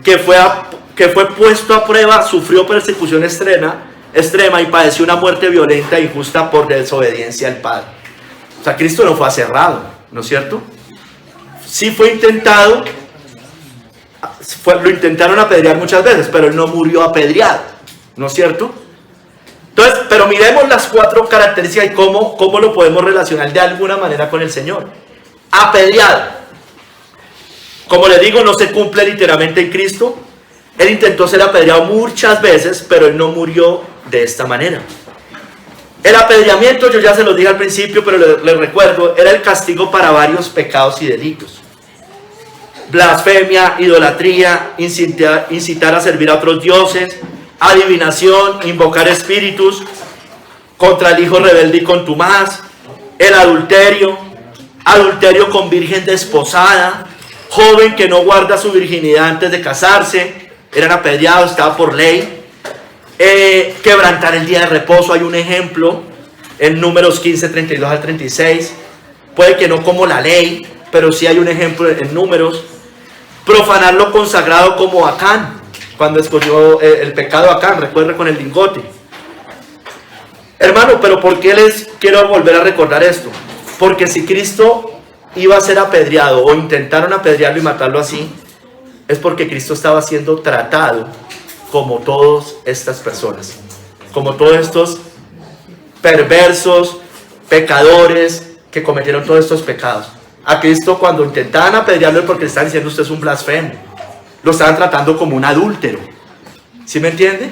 que fue puesto a prueba, sufrió persecución extrema y padeció una muerte violenta e injusta por desobediencia al Padre. O sea, Cristo no fue aserrado, ¿no es cierto? Sí fue intentado, lo intentaron apedrear muchas veces, pero él no murió apedreado, ¿no es cierto? Entonces, pero miremos las 4 características y cómo lo podemos relacionar de alguna manera con el Señor. Apedreado. Como le digo, no se cumple literalmente en Cristo. Él intentó ser apedreado muchas veces, pero él no murió de esta manera. El apedreamiento, yo ya se lo dije al principio, pero les recuerdo, era el castigo para varios pecados y delitos. Blasfemia, idolatría, incitar a servir a otros dioses, adivinación, invocar espíritus, contra el hijo rebelde y contumaz, el adulterio con virgen desposada, joven que no guarda su virginidad antes de casarse, eran apedreados, estaba por ley. Quebrantar el día de reposo, hay un ejemplo en Números 15, 32 al 36, puede que no como la ley, pero sí hay un ejemplo en Números. Profanar lo consagrado como Acán, cuando escogió el pecado Acán, recuerde, con el lingote. Hermano, pero ¿por qué les quiero volver a recordar esto? Porque si Cristo iba a ser apedreado o intentaron apedrearlo y matarlo así, es porque Cristo estaba siendo tratado como todas estas personas, como todos estos perversos, pecadores que cometieron todos estos pecados. A Cristo, cuando intentaban apedrearlo, es porque le estaban diciendo usted es un blasfemo, lo estaban tratando como un adúltero, ¿sí me entiende?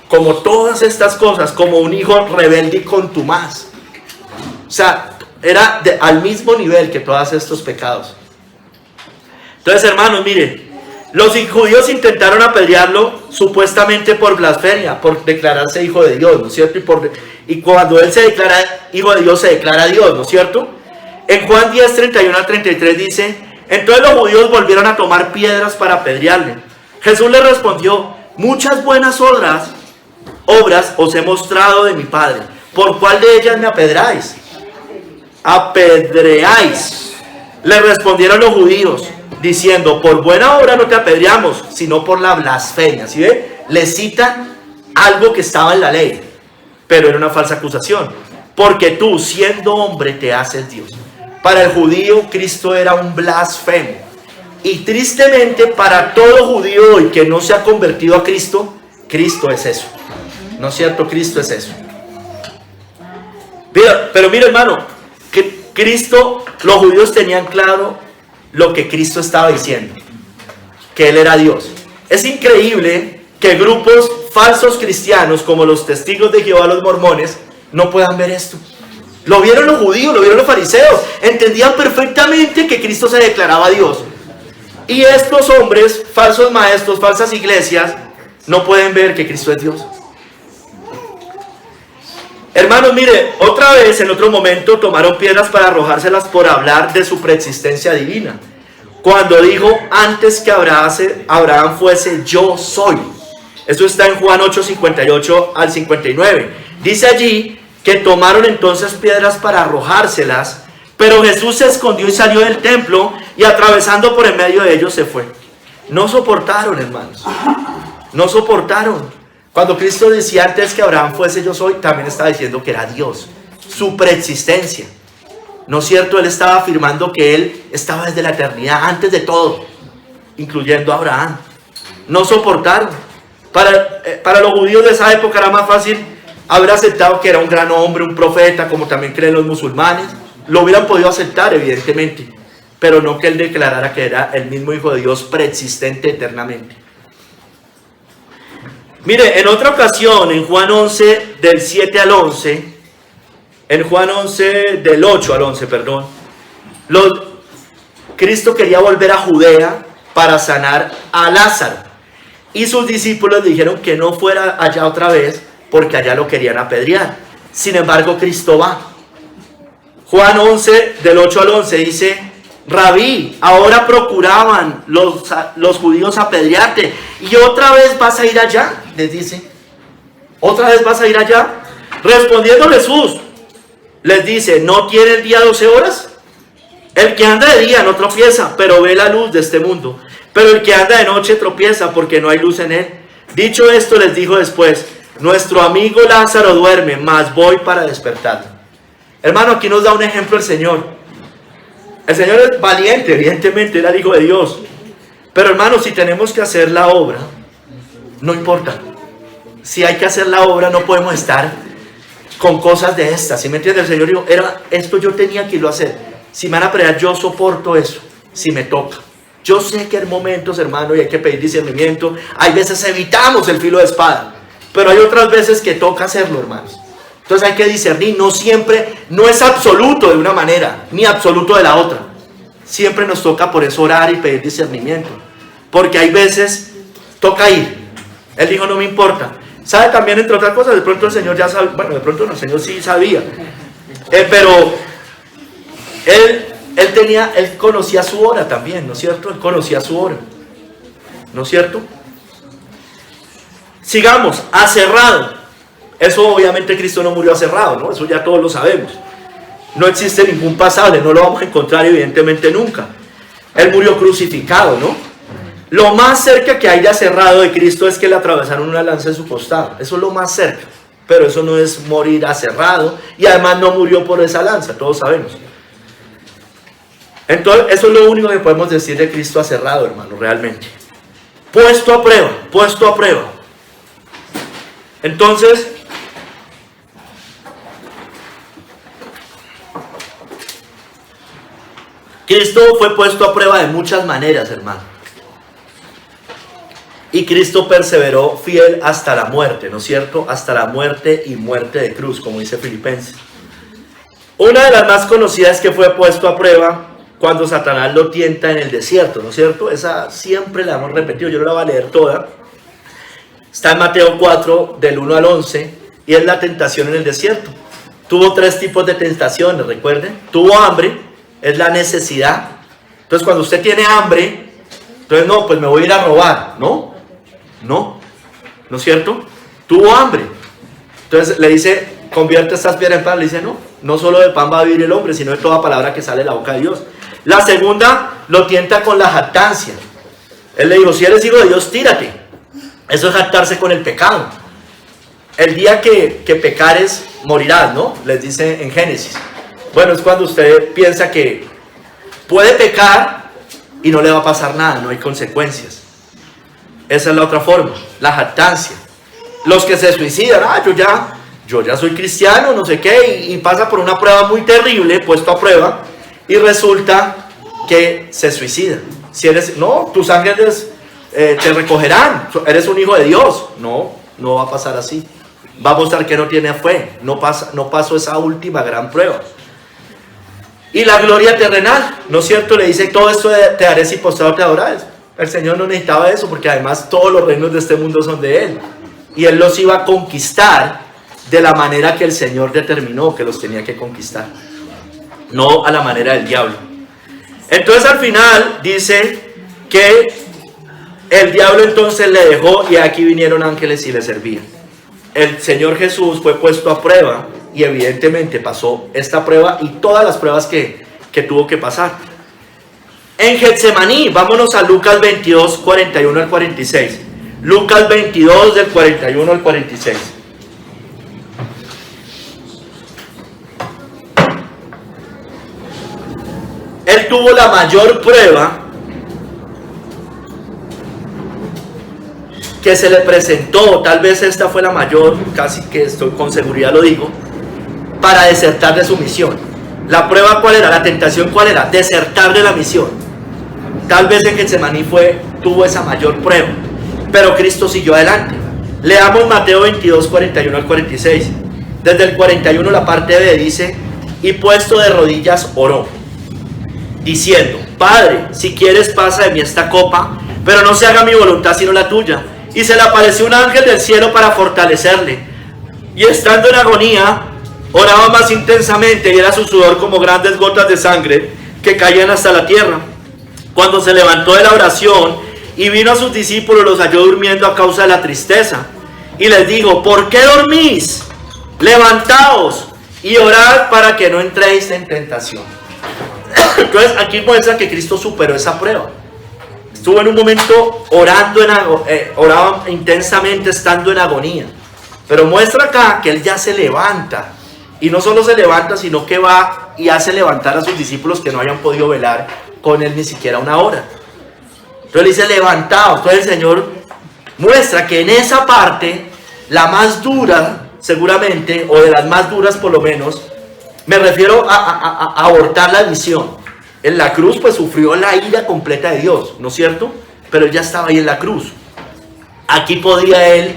Como todas estas cosas, como un hijo rebelde y contumaz. O sea, era al mismo nivel que todos estos pecados. Entonces, hermanos, miren, los judíos intentaron apedrearlo supuestamente por blasfemia, por declararse hijo de Dios, ¿no es cierto? Y cuando Él se declara Hijo de Dios, se declara Dios, ¿no es cierto? En Juan 10, 31 al 33 dice: entonces los judíos volvieron a tomar piedras para apedrearle. Jesús les respondió: muchas buenas obras os he mostrado de mi Padre. ¿Por cuál de ellas me apedreáis? Apedreáis. Le respondieron los judíos, diciendo: por buena obra no te apedreamos, sino por la blasfemia. ¿Sí ve? Le citan algo que estaba en la ley, pero era una falsa acusación. Porque tú, siendo hombre, te haces Dios. Para el judío, Cristo era un blasfemo. Y tristemente, para todo judío hoy que no se ha convertido a Cristo, Cristo es eso. ¿No es cierto? Cristo es eso. Pero mira, hermano, que Cristo, los judíos tenían claro lo que Cristo estaba diciendo, que Él era Dios. Es increíble que grupos falsos cristianos como los testigos de Jehová, los mormones, no puedan ver esto. Lo vieron los judíos, lo vieron los fariseos, entendían perfectamente que Cristo se declaraba Dios. Y estos hombres, falsos maestros, falsas iglesias, no pueden ver que Cristo es Dios. Hermanos, mire, otra vez en otro momento tomaron piedras para arrojárselas por hablar de su preexistencia divina. Cuando dijo: antes que Abraham fuese, yo soy. Eso está en Juan 8, 58 al 59. Dice allí que tomaron entonces piedras para arrojárselas, pero Jesús se escondió y salió del templo, y atravesando por en medio de ellos se fue. No soportaron, hermanos. No soportaron. Cuando Cristo decía: antes que Abraham fuese, yo soy, también estaba diciendo que era Dios, su preexistencia. ¿No es cierto? Él estaba afirmando que Él estaba desde la eternidad, antes de todo, incluyendo a Abraham. No soportaron. Para los judíos de esa época era más fácil haber aceptado que era un gran hombre, un profeta, como también creen los musulmanes. Lo hubieran podido aceptar, evidentemente, pero no que Él declarara que era el mismo Hijo de Dios preexistente eternamente. Mire, en otra ocasión, en Juan 11, del 7 al 11, en Juan 11, del 8 al 11, perdón, Cristo quería volver a Judea para sanar a Lázaro. Y sus discípulos le dijeron que no fuera allá otra vez, porque allá lo querían apedrear. Sin embargo, Cristo va. Juan 11, del 8 al 11, dice: Rabí, ahora procuraban los judíos apedrearte, y otra vez vas a ir allá, les dice. ¿Otra vez vas a ir allá? Respondiendo Jesús, les dice: ¿no tiene el día 12 horas? El que anda de día no tropieza, pero ve la luz de este mundo. Pero el que anda de noche tropieza, porque no hay luz en él. Dicho esto, les dijo después: nuestro amigo Lázaro duerme, mas voy para despertarlo. Hermano, aquí nos da un ejemplo el Señor. El Señor es valiente, evidentemente, era el Hijo de Dios. Pero hermano, si tenemos que hacer la obra, no importa. Si hay que hacer la obra, no podemos estar con cosas de estas. ¿Sí me entiende? El Señor dijo: esto yo tenía que irlo a hacer. Si me van a pelear, yo soporto eso, si me toca. Yo sé que hay momentos, hermano, y hay que pedir discernimiento. Hay veces evitamos el filo de espada, pero hay otras veces que toca hacerlo, hermanos. Entonces hay que discernir. No siempre, no es absoluto de una manera, ni absoluto de la otra. Siempre nos toca por eso orar y pedir discernimiento, porque hay veces toca ir. Él dijo: no me importa. ¿Sabe también, entre otras cosas? De pronto el Señor ya sabe, bueno, de pronto no, el Señor sí sabía, pero Él conocía su hora también, ¿no es cierto? Él conocía su hora, ¿no es cierto? Sigamos, aserrado. Eso obviamente Cristo no murió aserrado, ¿no? Eso ya todos lo sabemos. No existe ningún pasaje, no lo vamos a encontrar evidentemente nunca. Él murió crucificado, ¿no? Lo más cerca que hay de aserrado de Cristo es que le atravesaron una lanza en su costado. Eso es lo más cerca, pero eso no es morir aserrado, y además no murió por esa lanza, todos sabemos. Entonces, eso es lo único que podemos decir de Cristo aserrado, hermano, realmente. Puesto a prueba, puesto a prueba. Entonces, Cristo fue puesto a prueba de muchas maneras, hermano. Y Cristo perseveró fiel hasta la muerte, ¿no es cierto? Hasta la muerte y muerte de cruz, como dice Filipenses. Una de las más conocidas es que fue puesto a prueba cuando Satanás lo tienta en el desierto, ¿no es cierto? Esa siempre la hemos repetido, yo no la voy a leer toda. Está en Mateo 4, del 1 al 11. y es la tentación en el desierto. Tuvo 3 tipos de tentaciones, recuerden. Tuvo hambre, es la necesidad. Entonces cuando usted tiene hambre, entonces no, pues me voy a ir a robar. No es cierto. Tuvo hambre, entonces le dice, convierte estas piedras en pan. Le dice, no solo de pan va a vivir el hombre, sino de toda palabra que sale de la boca de Dios. La segunda lo tienta con la jactancia. Él le dijo, si eres hijo de Dios, tírate. Eso es jactarse con el pecado. El día que pecares, morirás, ¿no? Les dice en Génesis. Bueno, es cuando usted piensa que puede pecar y no le va a pasar nada, no hay consecuencias. Esa es la otra forma, la jactancia. Los que se suicidan, yo ya soy cristiano, no sé qué, y pasa por una prueba muy terrible, puesto a prueba, y resulta que se suicida. Si eres, tus ángeles te recogerán, eres un hijo de Dios. No va a pasar así. Va a mostrar que no tiene fe, no pasó esa última gran prueba. Y la gloria terrenal, ¿no es cierto? Le dice, todo esto te haré si postrado te adorares. El Señor no necesitaba eso, porque además todos los reinos de este mundo son de Él. Y Él los iba a conquistar de la manera que el Señor determinó que los tenía que conquistar. No a la manera del diablo. Entonces al final dice que el diablo entonces le dejó y aquí vinieron ángeles y le servían. El Señor Jesús fue puesto a prueba y evidentemente pasó esta prueba y todas las pruebas que tuvo que pasar. En Getsemaní, vámonos a Lucas 22, 41 al 46. Lucas 22 del 41 al 46. Él tuvo la mayor prueba que se le presentó, tal vez esta fue la mayor, casi que estoy con seguridad lo digo, para desertar de su misión. La prueba ¿cuál era? La tentación ¿cuál era? Desertar de la misión. Tal vez en Getsemaní tuvo esa mayor prueba, pero Cristo siguió adelante. Leamos Mateo 22, 41 al 46. Desde el 41 la parte B dice, y puesto de rodillas oró, diciendo, Padre, si quieres pasa de mí esta copa, pero no se haga mi voluntad sino la tuya. Y se le apareció un ángel del cielo para fortalecerle. Y estando en agonía, oraba más intensamente y era su sudor como grandes gotas de sangre que caían hasta la tierra. Cuando se levantó de la oración y vino a sus discípulos, los halló durmiendo a causa de la tristeza. Y les dijo, ¿por qué dormís? Levantaos y orad para que no entréis en tentación. Entonces aquí muestra que Cristo superó esa prueba. Estuvo en un momento orando, oraba intensamente estando en agonía. Pero muestra acá que Él ya se levanta. Y no solo se levanta, sino que va y hace levantar a sus discípulos que no hayan podido velar con Él ni siquiera una hora. Entonces le dice, levantaos. Entonces el Señor muestra que en esa parte, la más dura, seguramente, o de las más duras por lo menos, me refiero a abortar la misión. En la cruz pues sufrió la ira completa de Dios, ¿no es cierto? Pero Él ya estaba ahí en la cruz. Aquí podía Él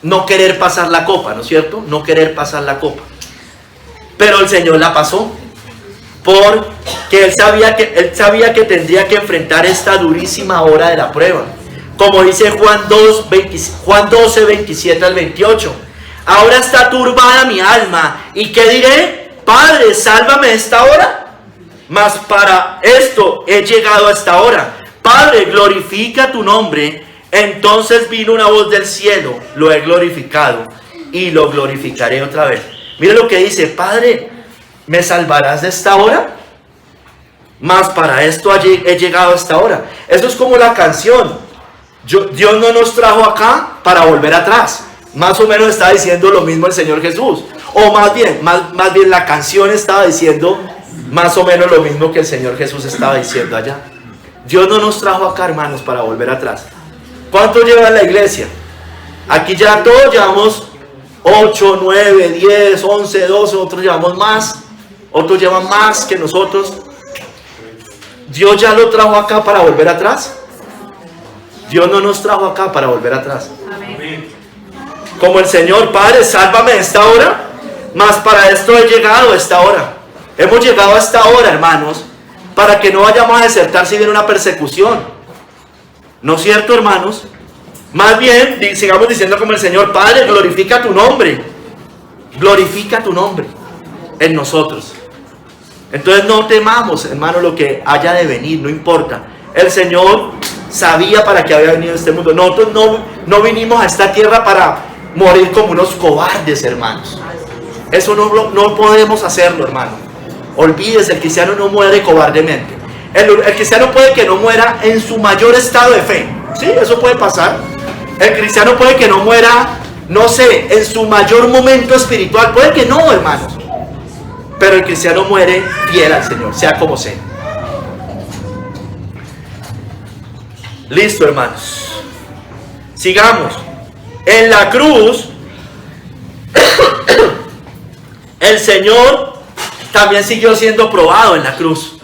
no querer pasar la copa, ¿no es cierto? No querer pasar la copa. Pero el Señor la pasó. Porque Él sabía que tendría que enfrentar esta durísima hora de la prueba. Como dice Juan 12, 27 al 28. Ahora está turbada mi alma. ¿Y qué diré? Padre, sálvame de esta hora. Mas para esto he llegado a esta hora. Padre, glorifica tu nombre. Entonces vino una voz del cielo. Lo he glorificado y lo glorificaré otra vez. Mire lo que dice. Padre, ¿me salvarás de esta hora? Mas para esto he llegado a esta hora. Eso es como la canción. Dios no nos trajo acá para volver atrás. Más o menos está diciendo lo mismo el Señor Jesús. O más bien la canción estaba diciendo más o menos lo mismo que el Señor Jesús estaba diciendo allá. Dios no nos trajo acá, hermanos, para volver atrás. ¿Cuánto lleva la iglesia? Aquí ya todos llevamos 8, 9, 10, 11, 12, otros llevamos más, otros llevan más que nosotros. ¿Dios ya lo trajo acá para volver atrás? Dios no nos trajo acá para volver atrás. Amén. Como el Señor, Padre, sálvame de esta hora, mas para esto he llegado a esta hora. Hemos llegado a esta hora, hermanos, para que no vayamos a desertar si viene una persecución. ¿No es cierto, hermanos? Más bien, sigamos diciendo como el Señor: Padre, glorifica tu nombre. Glorifica tu nombre en nosotros. Entonces no temamos, hermano, lo que haya de venir, no importa. El Señor sabía para qué había venido a este mundo. Nosotros no vinimos a esta tierra para morir como unos cobardes, hermanos. Eso no podemos hacerlo, hermano. Olvídese, el cristiano no muere cobardemente. El cristiano puede que no muera en su mayor estado de fe. Sí, eso puede pasar. El cristiano puede que no muera, no sé, en su mayor momento espiritual. Puede que no, hermanos. Pero el cristiano muere fiel al Señor, sea como sea. Listo, hermanos. Sigamos. En la cruz, el Señor también siguió siendo probado en la cruz.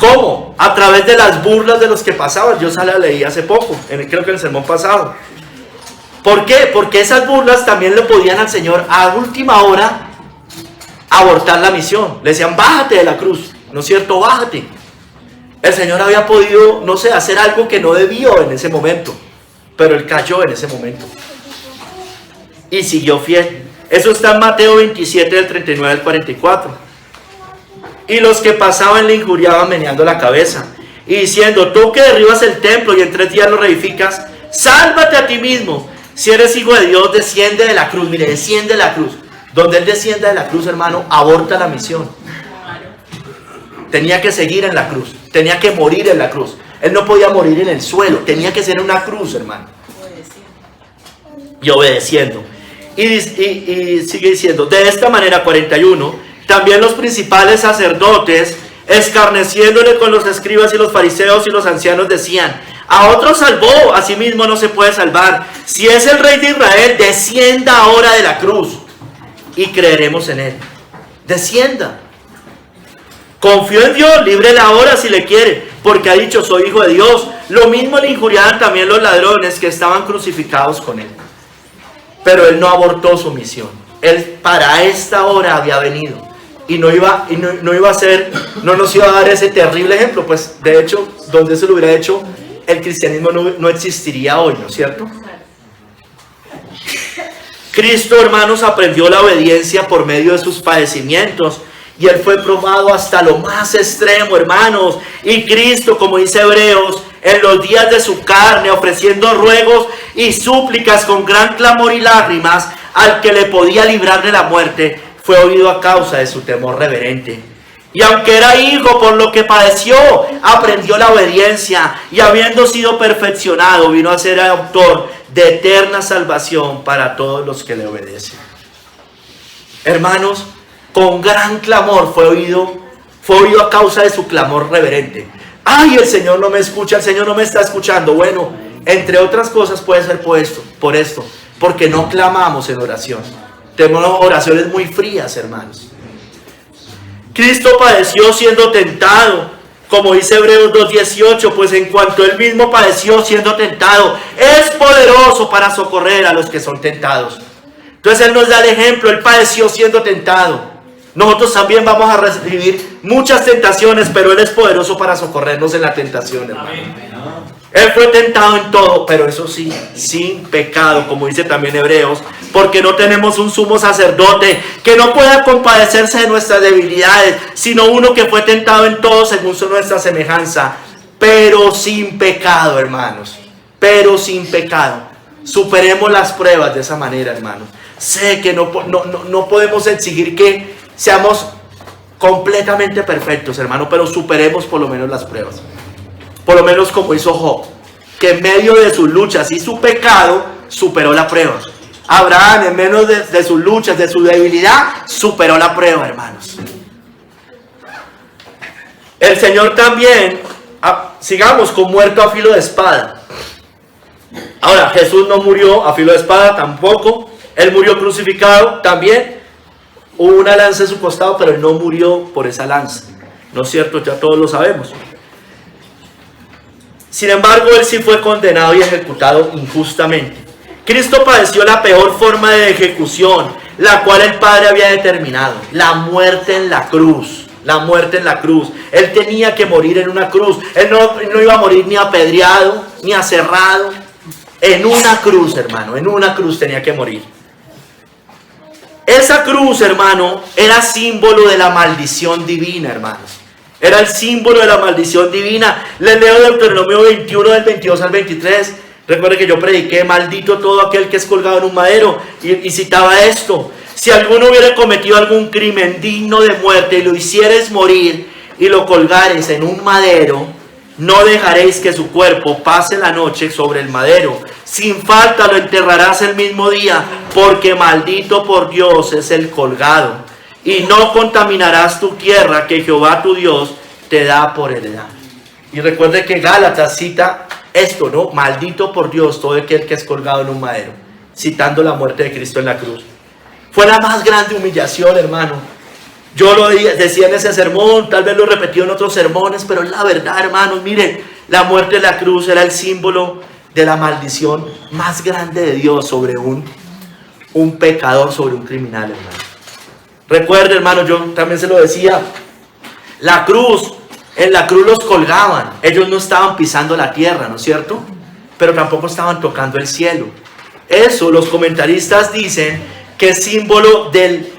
¿Cómo? A través de las burlas de los que pasaban. Yo la leí hace poco, creo que en el sermón pasado. ¿Por qué? Porque esas burlas también le podían al Señor a última hora abortar la misión. Le decían: bájate de la cruz, ¿no es cierto? Bájate. El Señor había podido, no sé, hacer algo que no debió en ese momento, pero Él cayó en ese momento y siguió fiel. Eso está en Mateo 27, del 39 al 44. Y los que pasaban le injuriaban meneando la cabeza y diciendo: tú que derribas el templo y en 3 días lo reedificas, sálvate a ti mismo. Si eres hijo de Dios, desciende de la cruz. Mire, desciende de la cruz. Donde Él descienda de la cruz, hermano, aborta la misión. Tenía que seguir en la cruz, tenía que morir en la cruz. Él no podía morir en el suelo, tenía que ser en una cruz, hermano. Y obedeciendo. Y sigue diciendo: de esta manera, 41, también los principales sacerdotes, escarneciéndole con los escribas y los fariseos y los ancianos, decían: a otro salvó, a sí mismo no se puede salvar. Si es el Rey de Israel, descienda ahora de la cruz y creeremos en Él. Descienda. Confió en Dios, líbrele ahora si le quiere, porque ha dicho: soy hijo de Dios. Lo mismo le injuriaban también los ladrones que estaban crucificados con Él. Pero Él no abortó su misión. Él para esta hora había venido. Y no iba a ser, no nos iba a dar ese terrible ejemplo. Pues de hecho, donde se lo hubiera hecho, el cristianismo no existiría hoy, ¿no es cierto? Cristo, hermanos, aprendió la obediencia por medio de sus padecimientos. Y Él fue probado hasta lo más extremo, hermanos. Y Cristo, como dice Hebreos, en los días de su carne, ofreciendo ruegos y súplicas con gran clamor y lágrimas al que le podía librar de la muerte, fue oído a causa de su temor reverente. Y aunque era hijo, por lo que padeció, aprendió la obediencia. Y habiendo sido perfeccionado, vino a ser autor de eterna salvación para todos los que le obedecen. Hermanos, con gran clamor fue oído a causa de su clamor reverente. Ay, el Señor no me escucha, el Señor no me está escuchando. Bueno, entre otras cosas puede ser por esto, porque no clamamos en oración. Tenemos oraciones muy frías, hermanos. Cristo padeció siendo tentado, como dice Hebreos 2:18, pues en cuanto Él mismo padeció siendo tentado, es poderoso para socorrer a los que son tentados. Entonces Él nos da el ejemplo: Él padeció siendo tentado. Nosotros también vamos a recibir muchas tentaciones, pero Él es poderoso para socorrernos en la tentación, hermano. Él fue tentado en todo, pero eso sí, sin pecado, como dice también Hebreos, porque no tenemos un sumo sacerdote que no pueda compadecerse de nuestras debilidades, sino uno que fue tentado en todo según nuestra semejanza, pero sin pecado, hermanos, pero sin pecado. Superemos las pruebas de esa manera, hermanos. Sé que no podemos exigir que seamos completamente perfectos, hermano, pero superemos por lo menos las pruebas. Por lo menos como hizo Job, que en medio de sus luchas y su pecado superó la prueba. Abraham, en medio de sus luchas, de su debilidad, superó la prueba, hermanos. El Señor también, sigamos, con muerto a filo de espada. Ahora, Jesús no murió a filo de espada tampoco. Él murió crucificado también. Hubo una lanza en su costado, pero Él no murió por esa lanza. ¿No es cierto? Ya todos lo sabemos. Sin embargo, Él sí fue condenado y ejecutado injustamente. Cristo padeció la peor forma de ejecución, la cual el Padre había determinado: la muerte en la cruz. La muerte en la cruz. Él tenía que morir en una cruz. Él no iba a morir ni apedreado, ni aserrado. en una cruz, hermano, en una cruz tenía que morir. Esa cruz, hermano, era símbolo de la maldición divina, hermanos. Era el símbolo de la maldición divina. Les leo Deuteronomio 21 del 22 al 23. Recuerden que yo prediqué: maldito todo aquel que es colgado en un madero. Y citaba esto: si alguno hubiera cometido algún crimen digno de muerte y lo hicieres morir y lo colgares en un madero, no dejaréis que su cuerpo pase la noche sobre el madero. Sin falta lo enterrarás el mismo día, porque maldito por Dios es el colgado. Y no contaminarás tu tierra que Jehová tu Dios te da por heredad. Y recuerde que Gálatas cita esto, ¿no? Maldito por Dios todo aquel que es colgado en un madero, citando la muerte de Cristo en la cruz. Fue la más grande humillación, hermano. Yo lo decía en ese sermón, tal vez lo he repetido en otros sermones, pero es la verdad, hermanos. Miren, la muerte de la cruz era el símbolo de la maldición más grande de Dios sobre un pecador, sobre un criminal, hermano. Recuerde, hermano, yo también se lo decía, la cruz, en la cruz los colgaban. Ellos no estaban pisando la tierra, ¿no es cierto? Pero tampoco estaban tocando el cielo. Eso los comentaristas dicen que es símbolo del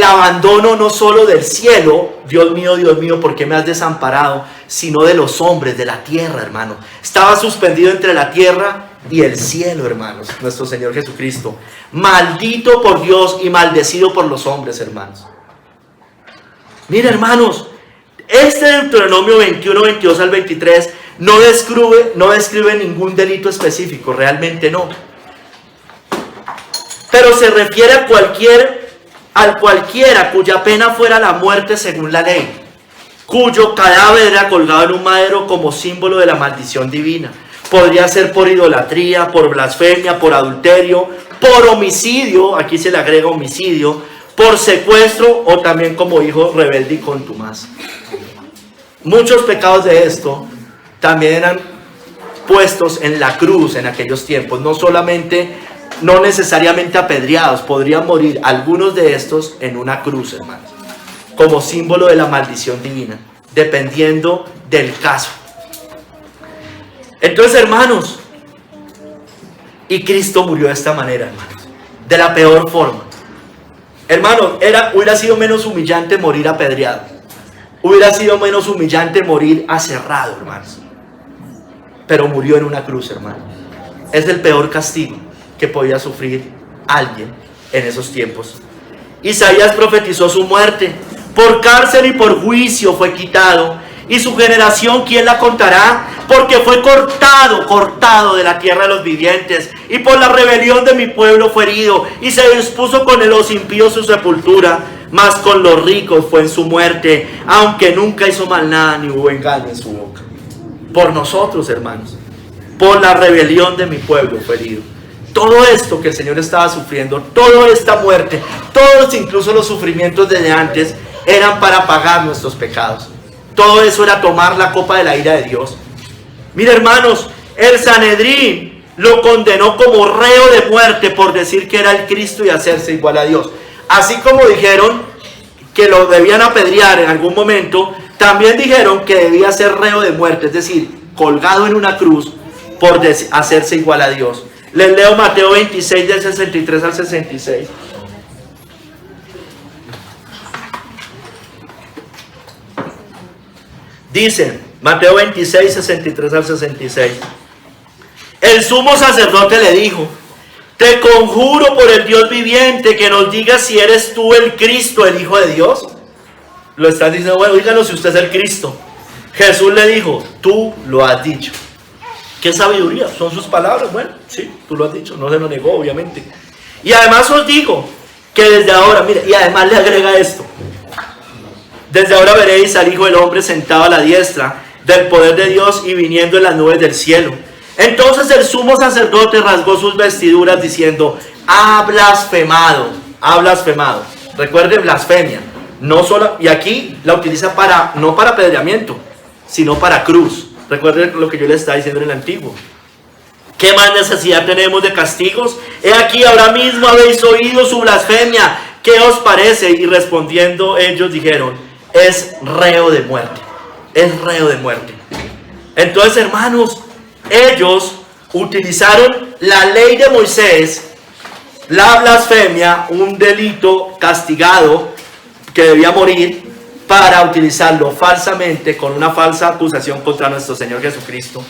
abandono no solo del cielo, Dios mío, ¿por qué me has desamparado? Sino de los hombres, de la tierra, hermano. Estaba suspendido entre la tierra y el cielo, hermanos, nuestro Señor Jesucristo. Maldito por Dios y maldecido por los hombres, hermanos. Mira, hermanos, este Deuteronomio 21, 22 al 23 no describe ningún delito específico, realmente no. Pero se refiere a cualquiera cuya pena fuera la muerte según la ley, cuyo cadáver era colgado en un madero como símbolo de la maldición divina. Podría ser por idolatría, por blasfemia, por adulterio, por homicidio, aquí se le agrega homicidio, por secuestro o también como hijo rebelde y contumaz. Muchos pecados de esto también eran puestos en la cruz en aquellos tiempos, no necesariamente apedreados, podrían morir algunos de estos en una cruz, hermanos, como símbolo de la maldición divina, dependiendo del caso. Entonces, hermanos, y Cristo murió de esta manera, hermanos, de la peor forma. Hermanos, hubiera sido menos humillante morir apedreado, hubiera sido menos humillante morir aserrado, hermanos, pero murió en una cruz, hermanos. Es el peor castigo que podía sufrir alguien en esos tiempos. Isaías profetizó su muerte: por cárcel y por juicio fue quitado, y su generación ¿quién la contará? Porque fue cortado de la tierra de los vivientes, y por la rebelión de mi pueblo fue herido, y se dispuso con los impíos su sepultura, mas con los ricos fue en su muerte, aunque nunca hizo mal nada ni hubo engaño en su boca. Por nosotros, hermanos, por la rebelión de mi pueblo fue herido. Todo esto que el Señor estaba sufriendo, toda esta muerte, todos incluso los sufrimientos desde antes, eran para pagar nuestros pecados. Todo eso era tomar la copa de la ira de Dios. Mira, hermanos, el Sanedrín lo condenó como reo de muerte por decir que era el Cristo y hacerse igual a Dios. Así como dijeron que lo debían apedrear en algún momento, también dijeron que debía ser reo de muerte, es decir, colgado en una cruz por hacerse igual a Dios. Les leo Mateo 26 del 63 al 66. Dice, Mateo 26, 63 al 66. El sumo sacerdote le dijo: te conjuro por el Dios viviente que nos digas si eres tú el Cristo, el Hijo de Dios. Lo están diciendo: bueno, díganos si usted es el Cristo. Jesús le dijo: tú lo has dicho. ¿Qué sabiduría? Son sus palabras. Bueno, sí, tú lo has dicho, no se lo negó, obviamente. Y además os digo que desde ahora, mire, y además le agrega esto: desde ahora veréis al Hijo del Hombre sentado a la diestra del poder de Dios y viniendo en las nubes del cielo. Entonces el sumo sacerdote rasgó sus vestiduras diciendo: ha blasfemado, ha blasfemado. Recuerde, blasfemia. No solo, y aquí la utiliza no para apedreamiento, sino para cruz. Recuerden lo que yo les estaba diciendo en el antiguo. ¿Qué más necesidad tenemos de castigos? He aquí, ahora mismo habéis oído su blasfemia. ¿Qué os parece? Y respondiendo ellos dijeron: es reo de muerte. Es reo de muerte. Entonces, hermanos, ellos utilizaron la ley de Moisés, la blasfemia, un delito castigado que debía morir, para utilizarlo falsamente con una falsa acusación contra nuestro Señor Jesucristo.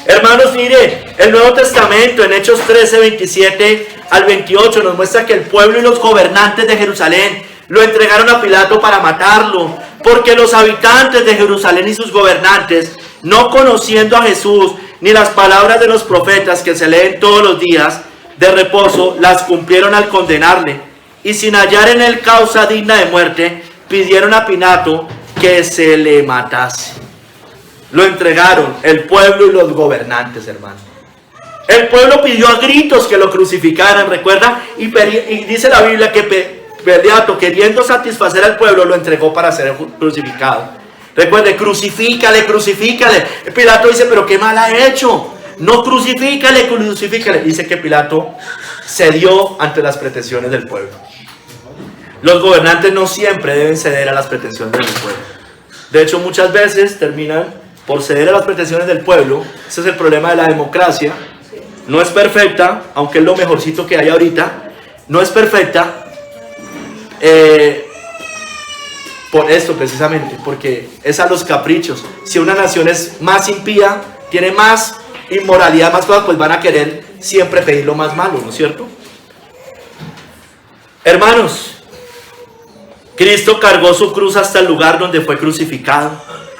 Hermanos, mire, el Nuevo Testamento en Hechos 13, 27 al 28 nos muestra que el pueblo y los gobernantes de Jerusalén lo entregaron a Pilato para matarlo, porque los habitantes de Jerusalén y sus gobernantes, no conociendo a Jesús ni las palabras de los profetas que se leen todos los días de reposo, las cumplieron al condenarle, y sin hallar en él causa digna de muerte, pidieron a Pilato que se le matase. Lo entregaron el pueblo y los gobernantes, hermano. El pueblo pidió a gritos que lo crucificaran, recuerda, y dice la Biblia que Pilato, queriendo satisfacer al pueblo, lo entregó para ser crucificado. Recuerde, crucifícale, crucifícale. Pilato dice, pero qué mal ha hecho. No, crucifícale, crucifícale. Dice que Pilato cedió ante las pretensiones del pueblo. Los gobernantes no siempre deben ceder a las pretensiones del pueblo. De hecho, muchas veces terminan por ceder a las pretensiones del pueblo. Ese es el problema de la democracia. No es perfecta, aunque es lo mejorcito que hay ahorita. No es perfecta por esto precisamente, porque es a los caprichos. Si una nación es más impía, tiene más inmoralidad, más cosas, pues van a querer siempre pedir lo más malo, ¿no es cierto? Hermanos, Cristo cargó su cruz hasta el lugar donde fue crucificado.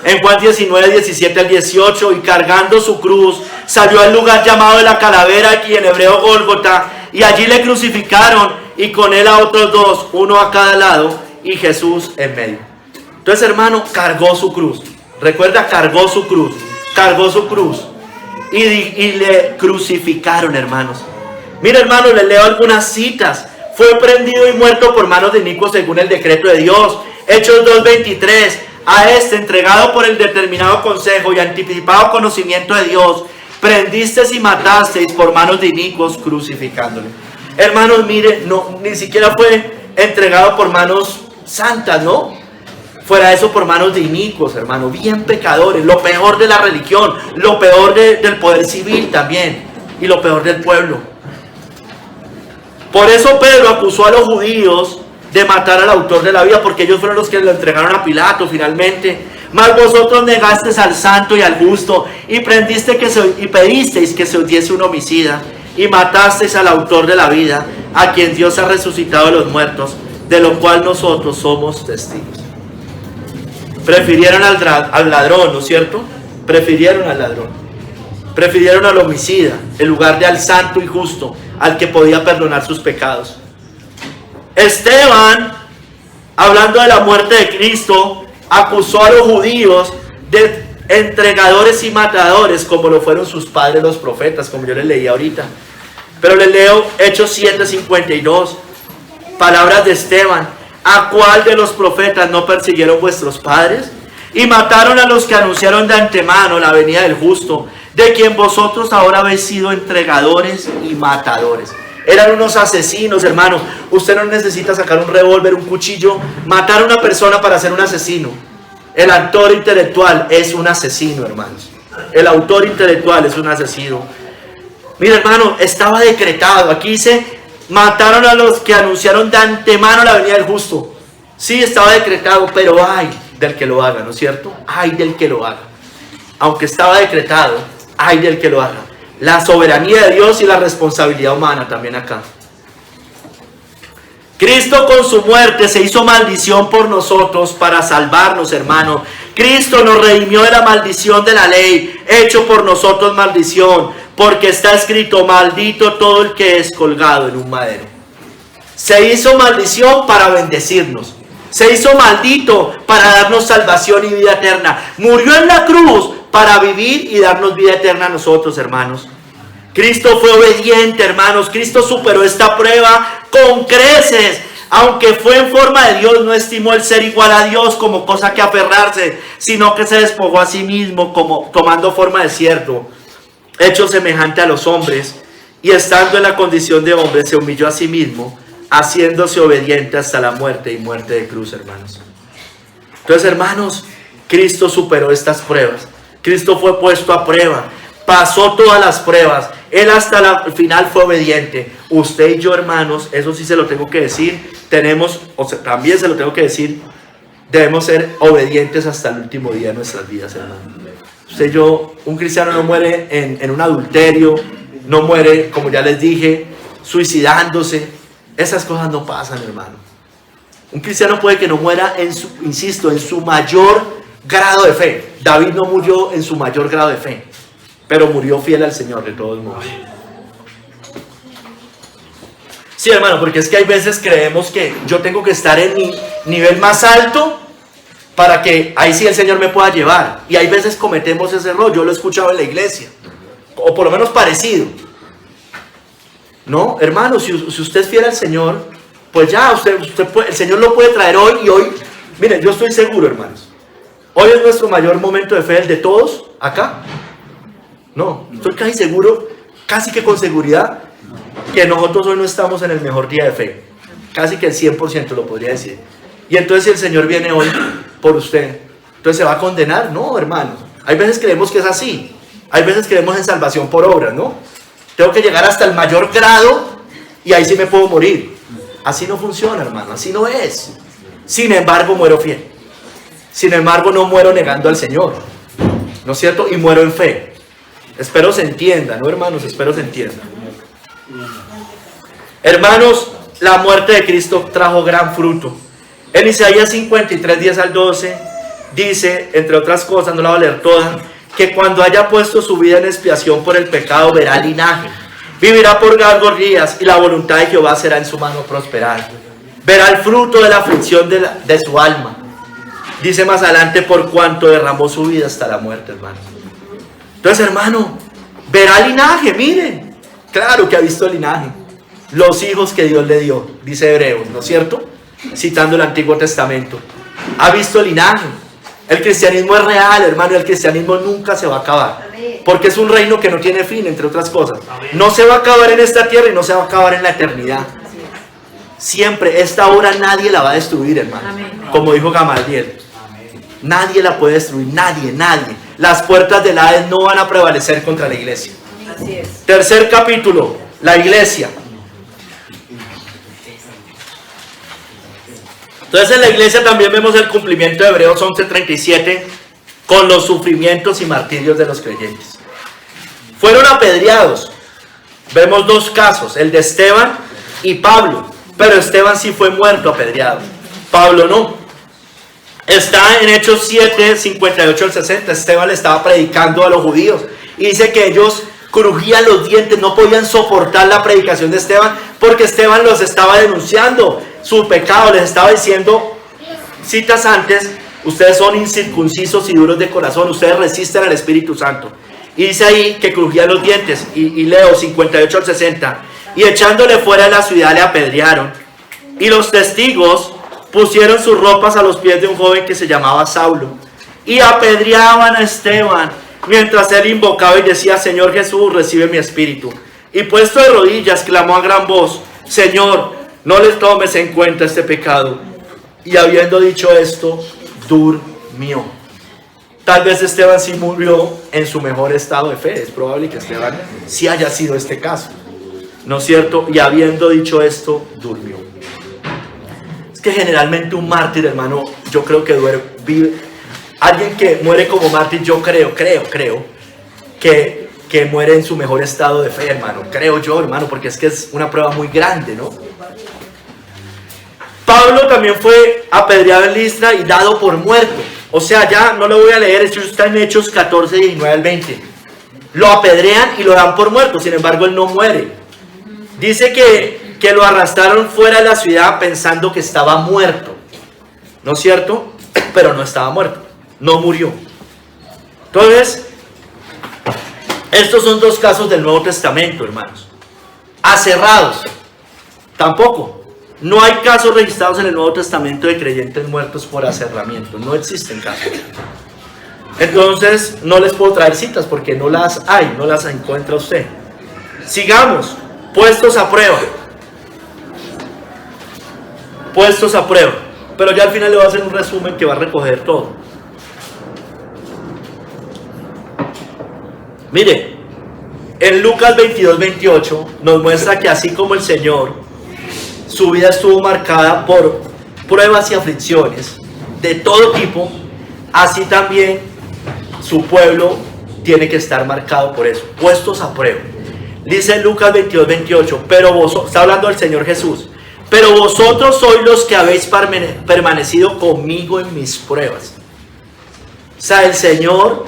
En Juan 19, 17 al 18, y cargando su cruz, salió al lugar llamado de la calavera, aquí en hebreo Gólgota, y allí le crucificaron, y con él a otros dos, uno a cada lado, y Jesús en medio. Entonces, hermano, cargó su cruz. Recuerda, cargó su cruz. Cargó su cruz. Y le crucificaron, hermanos. Mira, hermano, les leo algunas citas. Fue prendido y muerto por manos de inicuos según el decreto de Dios. Hechos 2:23. A este, entregado por el determinado consejo y anticipado conocimiento de Dios, prendisteis y matasteis por manos de inicuos, crucificándole. Hermanos, mire, no, ni siquiera fue entregado por manos santas, ¿no? Fuera de eso, por manos de inicuos, hermano, bien pecadores, lo peor de la religión, lo peor del poder civil también, y lo peor del pueblo. Por eso Pedro acusó a los judíos de matar al autor de la vida, porque ellos fueron los que lo entregaron a Pilato finalmente. Mas vosotros negasteis al santo y al justo, y pedisteis que se os diese un homicida, y matasteis al autor de la vida, a quien Dios ha resucitado de los muertos, de lo cual nosotros somos testigos. Prefirieron al ladrón, ¿no es cierto? Prefirieron al ladrón. Prefirieron al homicida, en lugar de al santo y justo, al que podía perdonar sus pecados. Esteban, hablando de la muerte de Cristo, acusó a los judíos de entregadores y matadores, como lo fueron sus padres los profetas, como yo les leí ahorita. Pero les leo Hechos 7:52, palabras de Esteban. ¿A cuál de los profetas no persiguieron vuestros padres? Y mataron a los que anunciaron de antemano la venida del justo, de quien vosotros ahora habéis sido entregadores y matadores. Eran unos asesinos, hermano. Usted no necesita sacar un revólver, un cuchillo, matar a una persona para ser un asesino. El autor intelectual es un asesino, hermanos. El autor intelectual es un asesino. Mira, hermano, estaba decretado. Aquí dice, mataron a los que anunciaron de antemano la venida del justo. Sí, estaba decretado, pero ay del que lo haga, ¿no es cierto? Ay del que lo haga. Aunque estaba decretado, ay del que lo haga. La soberanía de Dios y la responsabilidad humana también acá. Cristo con su muerte se hizo maldición por nosotros para salvarnos, hermano. Cristo nos redimió de la maldición de la ley, hecho por nosotros maldición, porque está escrito, maldito todo el que es colgado en un madero. Se hizo maldición para bendecirnos. Se hizo maldito para darnos salvación y vida eterna. Murió en la cruz para vivir y darnos vida eterna a nosotros, hermanos. Cristo fue obediente, hermanos. Cristo superó esta prueba con creces. Aunque fue en forma de Dios, no estimó el ser igual a Dios como cosa que aferrarse, sino que se despojó a sí mismo, como tomando forma de siervo, hecho semejante a los hombres, y estando en la condición de hombre, se humilló a sí mismo, haciéndose obediente hasta la muerte y muerte de cruz, hermanos. Entonces, hermanos, Cristo superó estas pruebas. Cristo fue puesto a prueba. pasó todas las pruebas, él hasta el final fue obediente. Usted y yo, hermanos, eso sí se lo tengo que decir, también se lo tengo que decir, debemos ser obedientes hasta el último día de nuestras vidas, hermanos. Usted y yo, un cristiano no muere en un adulterio, no muere, como ya les dije, suicidándose. Esas cosas no pasan, hermano. Un cristiano puede que no muera en su mayor grado de fe. David no murió en su mayor grado de fe, pero murió fiel al Señor de todos modos. Sí, hermano, porque es que hay veces creemos que yo tengo que estar en mi nivel más alto para que ahí sí el Señor me pueda llevar. Y hay veces cometemos ese error. Yo lo he escuchado en la iglesia, o por lo menos parecido. No, hermano, si usted es fiel al Señor, pues ya, el Señor lo puede traer hoy. Y hoy, miren, yo estoy seguro, hermanos, hoy es nuestro mayor momento de fe, el de todos acá. No, estoy casi seguro, casi que con seguridad, que nosotros hoy no estamos en el mejor día de fe. Casi que el 100% lo podría decir. Y entonces si el Señor viene hoy por usted, entonces se va a condenar. No, hermanos, hay veces creemos que es así. Hay veces creemos en salvación por obras, ¿no? Tengo que llegar hasta el mayor grado y ahí sí me puedo morir. Así no funciona, hermano, así no es. Sin embargo, muero fiel. Sin embargo, no muero negando al Señor, ¿no es cierto? Y muero en fe. Espero se entienda, ¿no, hermanos? Espero se entienda. Hermanos, la muerte de Cristo trajo gran fruto. En Isaías 53, 10 al 12, dice, entre otras cosas, no la voy a leer toda, que cuando haya puesto su vida en expiación por el pecado, verá linaje. Vivirá por largos días y la voluntad de Jehová será en su mano prosperar. Verá el fruto de la aflicción de su alma. Dice más adelante, por cuanto derramó su vida hasta la muerte, hermano. Entonces, hermano, verá linaje, miren. Claro que ha visto linaje. Los hijos que Dios le dio, dice Hebreos, ¿no es cierto? Citando el Antiguo Testamento. Ha visto linaje. El cristianismo es real, hermano, y el cristianismo nunca se va a acabar. Porque es un reino que no tiene fin, entre otras cosas. No se va a acabar en esta tierra y no se va a acabar en la eternidad. Siempre, esta obra nadie la va a destruir, hermano. Como dijo Gamaliel. Nadie la puede destruir, nadie. Las puertas del Hades no van a prevalecer contra la iglesia. Así es. Tercer capítulo, la iglesia. Entonces en la iglesia también vemos el cumplimiento de Hebreos 11:37 con los sufrimientos y martirios de los creyentes. Fueron apedreados. Vemos dos casos, el de Esteban y Pablo. Pero Esteban sí fue muerto apedreado. Pablo no. Está en Hechos 7, 58 al 60. Esteban le estaba predicando a los judíos. Y dice que ellos crujían los dientes, no podían soportar la predicación de Esteban, porque Esteban los estaba denunciando su pecado, les estaba diciendo, citas antes, ustedes son incircuncisos y duros de corazón, ustedes resisten al Espíritu Santo. Y dice ahí que crujían los dientes, y leo 58 al 60, y echándole fuera de la ciudad le apedrearon, y los testigos pusieron sus ropas a los pies de un joven que se llamaba Saulo, y apedreaban a Esteban, mientras él invocaba y decía, Señor Jesús, recibe mi espíritu. Y puesto de rodillas, clamó a gran voz, Señor, no les tomes en cuenta este pecado. Y habiendo dicho esto, durmió. Tal vez Esteban sí murió en su mejor estado de fe. Es probable que Esteban sí haya sido este caso, ¿no es cierto? Y habiendo dicho esto, durmió. Es que generalmente un mártir, hermano, yo creo que vive. Alguien que muere como mártir, yo creo que muere en su mejor estado de fe, hermano. Creo yo, hermano, porque es que es una prueba muy grande, ¿no? Pablo también fue apedreado en Listra y dado por muerto. O sea, ya no lo voy a leer, esto está en Hechos 14, 19 al 20. Lo apedrean y lo dan por muerto, sin embargo, él no muere. Dice que lo arrastraron fuera de la ciudad pensando que estaba muerto, ¿no es cierto? Pero no estaba muerto. No murió. Entonces, estos son dos casos del Nuevo Testamento, hermanos. Aserrados, tampoco. No hay casos registrados en el Nuevo Testamento de creyentes muertos por aserramiento. No existen casos. Entonces, no les puedo traer citas porque no las hay, no las encuentra usted. Sigamos. Puestos a prueba. Puestos a prueba. Pero ya al final le voy a hacer un resumen que va a recoger todo. Mire, en Lucas 22-28 nos muestra que así como el Señor, su vida estuvo marcada por pruebas y aflicciones de todo tipo, así también su pueblo tiene que estar marcado por eso, puestos a prueba. Dice Lucas 22-28, pero vosotros, está hablando el Señor Jesús, pero vosotros sois los que habéis permanecido conmigo en mis pruebas. O sea, el Señor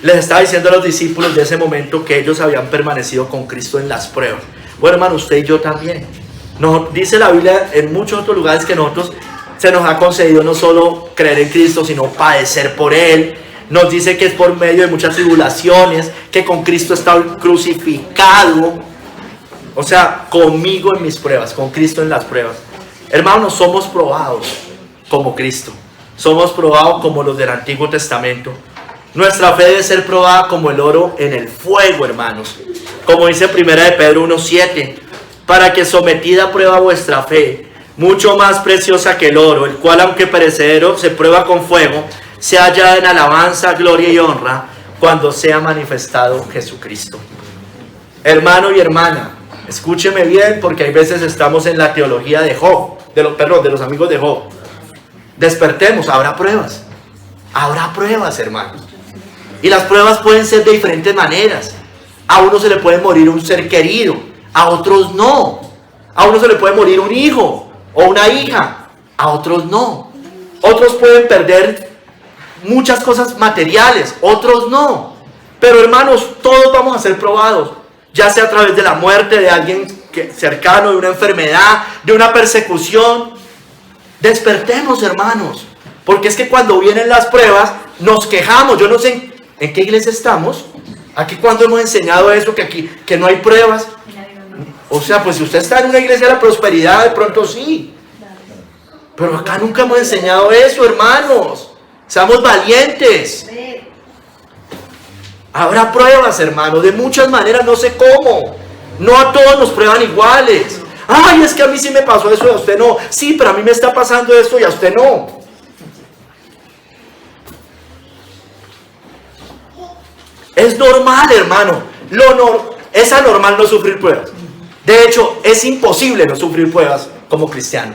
les estaba diciendo a los discípulos de ese momento que ellos habían permanecido con Cristo en las pruebas. Bueno, hermano, usted y yo también. Nos dice la Biblia en muchos otros lugares que nosotros se nos ha concedido no solo creer en Cristo, sino padecer por Él. Nos dice que es por medio de muchas tribulaciones, que con Cristo está crucificado. O sea, conmigo en mis pruebas, con Cristo en las pruebas. Hermanos, somos probados como Cristo. Somos probados como los del Antiguo Testamento. Nuestra fe debe ser probada como el oro en el fuego, hermanos. Como dice 1 de Pedro 1:7, para que sometida a prueba vuestra fe, mucho más preciosa que el oro, el cual aunque perecedero se prueba con fuego, se halla en alabanza, gloria y honra cuando sea manifestado Jesucristo. Hermano y hermana, escúcheme bien, porque hay veces estamos en la teología de Job, de los amigos de Job. Despertemos, habrá pruebas, hermanos. Y las pruebas pueden ser de diferentes maneras. A uno se le puede morir un ser querido, a otros no. A uno se le puede morir un hijo o una hija, a otros no. Otros pueden perder muchas cosas materiales, otros no. Pero hermanos, todos vamos a ser probados, ya sea a través de la muerte de alguien cercano, de una enfermedad, de una persecución. Despertemos, hermanos, porque es que cuando vienen las pruebas nos quejamos. Yo no sé en qué iglesia estamos. Aquí cuando hemos enseñado eso, que no hay pruebas. O sea, pues si usted está en una iglesia de la prosperidad, de pronto sí. Pero acá nunca hemos enseñado eso, hermanos. Seamos valientes. Habrá pruebas, hermanos, de muchas maneras, no sé cómo. No a todos nos prueban iguales. Ay, es que a mí sí me pasó eso y a usted no. Sí, pero a mí me está pasando esto y a usted no. Es normal, hermano. Es anormal no sufrir pruebas. De hecho, es imposible no sufrir pruebas como cristiano.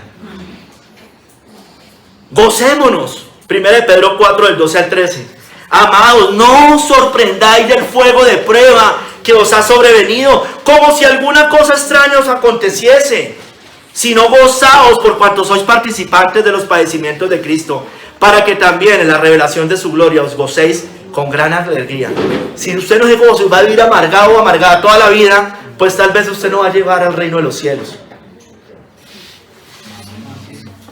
Gocémonos. 1 de Pedro 4, del 12 al 13. Amados, no os sorprendáis del fuego de prueba que os ha sobrevenido, como si alguna cosa extraña os aconteciese, sino gozaos por cuanto sois participantes de los padecimientos de Cristo, para que también en la revelación de su gloria os gocéis con gran alegría. Si usted no se goza y va a vivir amargado o amargada toda la vida, pues tal vez usted no va a llegar al reino de los cielos.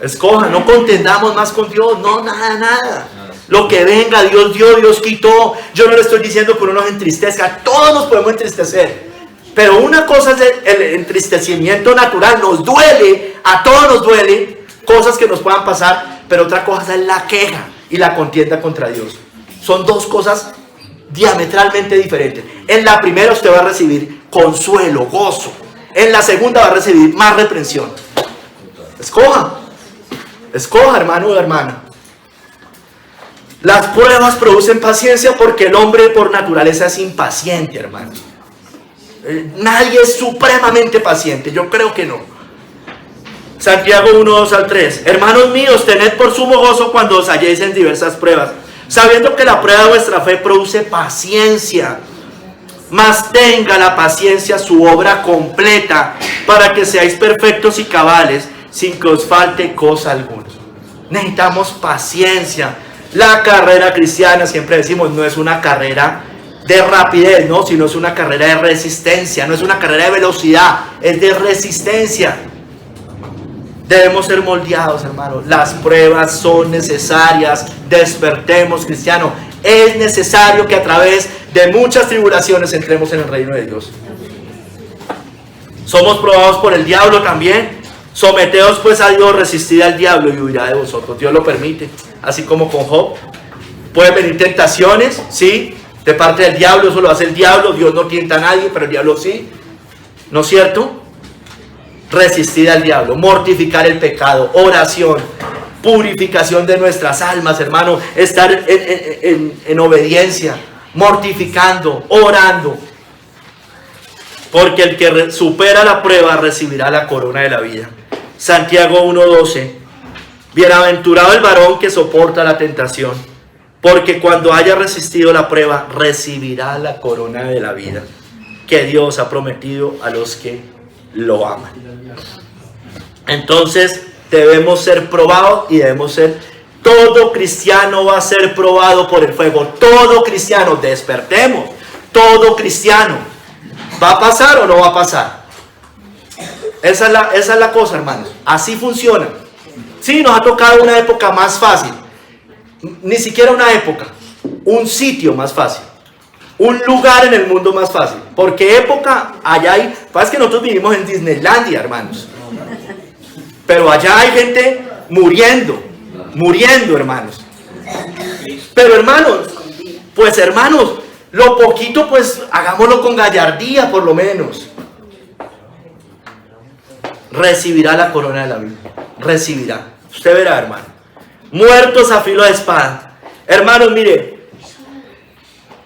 Escoja, no contendamos más con Dios, no, nada. Lo que venga, Dios dio, Dios quitó. Yo no le estoy diciendo que uno nos entristezca, todos nos podemos entristecer. Pero una cosa es el entristecimiento natural, nos duele, a todos nos duele, cosas que nos puedan pasar, pero otra cosa es la queja y la contienda contra Dios. Son dos cosas diametralmente diferentes. En la primera usted va a recibir consuelo, gozo. En la segunda va a recibir más reprensión. Escoja, hermano o hermana. Las pruebas producen paciencia porque el hombre por naturaleza es impaciente, hermano. Nadie es supremamente paciente, yo creo que no. Santiago 1, 2 al 3. Hermanos míos, tened por sumo gozo cuando os halléis en diversas pruebas, sabiendo que la prueba de vuestra fe produce paciencia. Mas tenga la paciencia su obra completa, para que seáis perfectos y cabales, sin que os falte cosa alguna. Necesitamos paciencia. La carrera cristiana, siempre decimos, no es una carrera de rapidez, ¿no? Sino es una carrera de resistencia. No es una carrera de velocidad, es de resistencia. Debemos ser moldeados, hermanos. Las pruebas son necesarias. Despertemos, cristiano. Es necesario que a través de muchas tribulaciones entremos en el reino de Dios. Somos probados por el diablo también. Someteos pues a Dios, resistid al diablo y huirá de vosotros. Dios lo permite. Así como con Job. Pueden venir tentaciones, sí, de parte del diablo. Eso lo hace el diablo. Dios no tienta a nadie, pero el diablo sí. ¿No es cierto? Resistir al diablo, mortificar el pecado, oración, purificación de nuestras almas, hermano, estar en obediencia, mortificando, orando. Porque el que supera la prueba recibirá la corona de la vida. Santiago 1:12. Bienaventurado el varón que soporta la tentación, porque cuando haya resistido la prueba, recibirá la corona de la vida que Dios ha prometido a los que lo aman. Entonces debemos ser probados y debemos ser, todo cristiano va a ser probado por el fuego. Todo cristiano, despertemos, todo cristiano. ¿Va a pasar o no va a pasar? Esa es la cosa, hermanos. Así funciona. Sí, nos ha tocado una época más fácil. Ni siquiera una época, un sitio más fácil. Un lugar en el mundo más fácil. Porque época, allá hay, pasa que nosotros vivimos en Disneylandia, hermanos. Pero allá hay gente muriendo, hermanos. Pero hermanos, lo poquito pues hagámoslo con gallardía por lo menos. Recibirá la corona de la vida. Recibirá. Usted verá, hermano. Muertos a filo de espada. Hermanos, mire,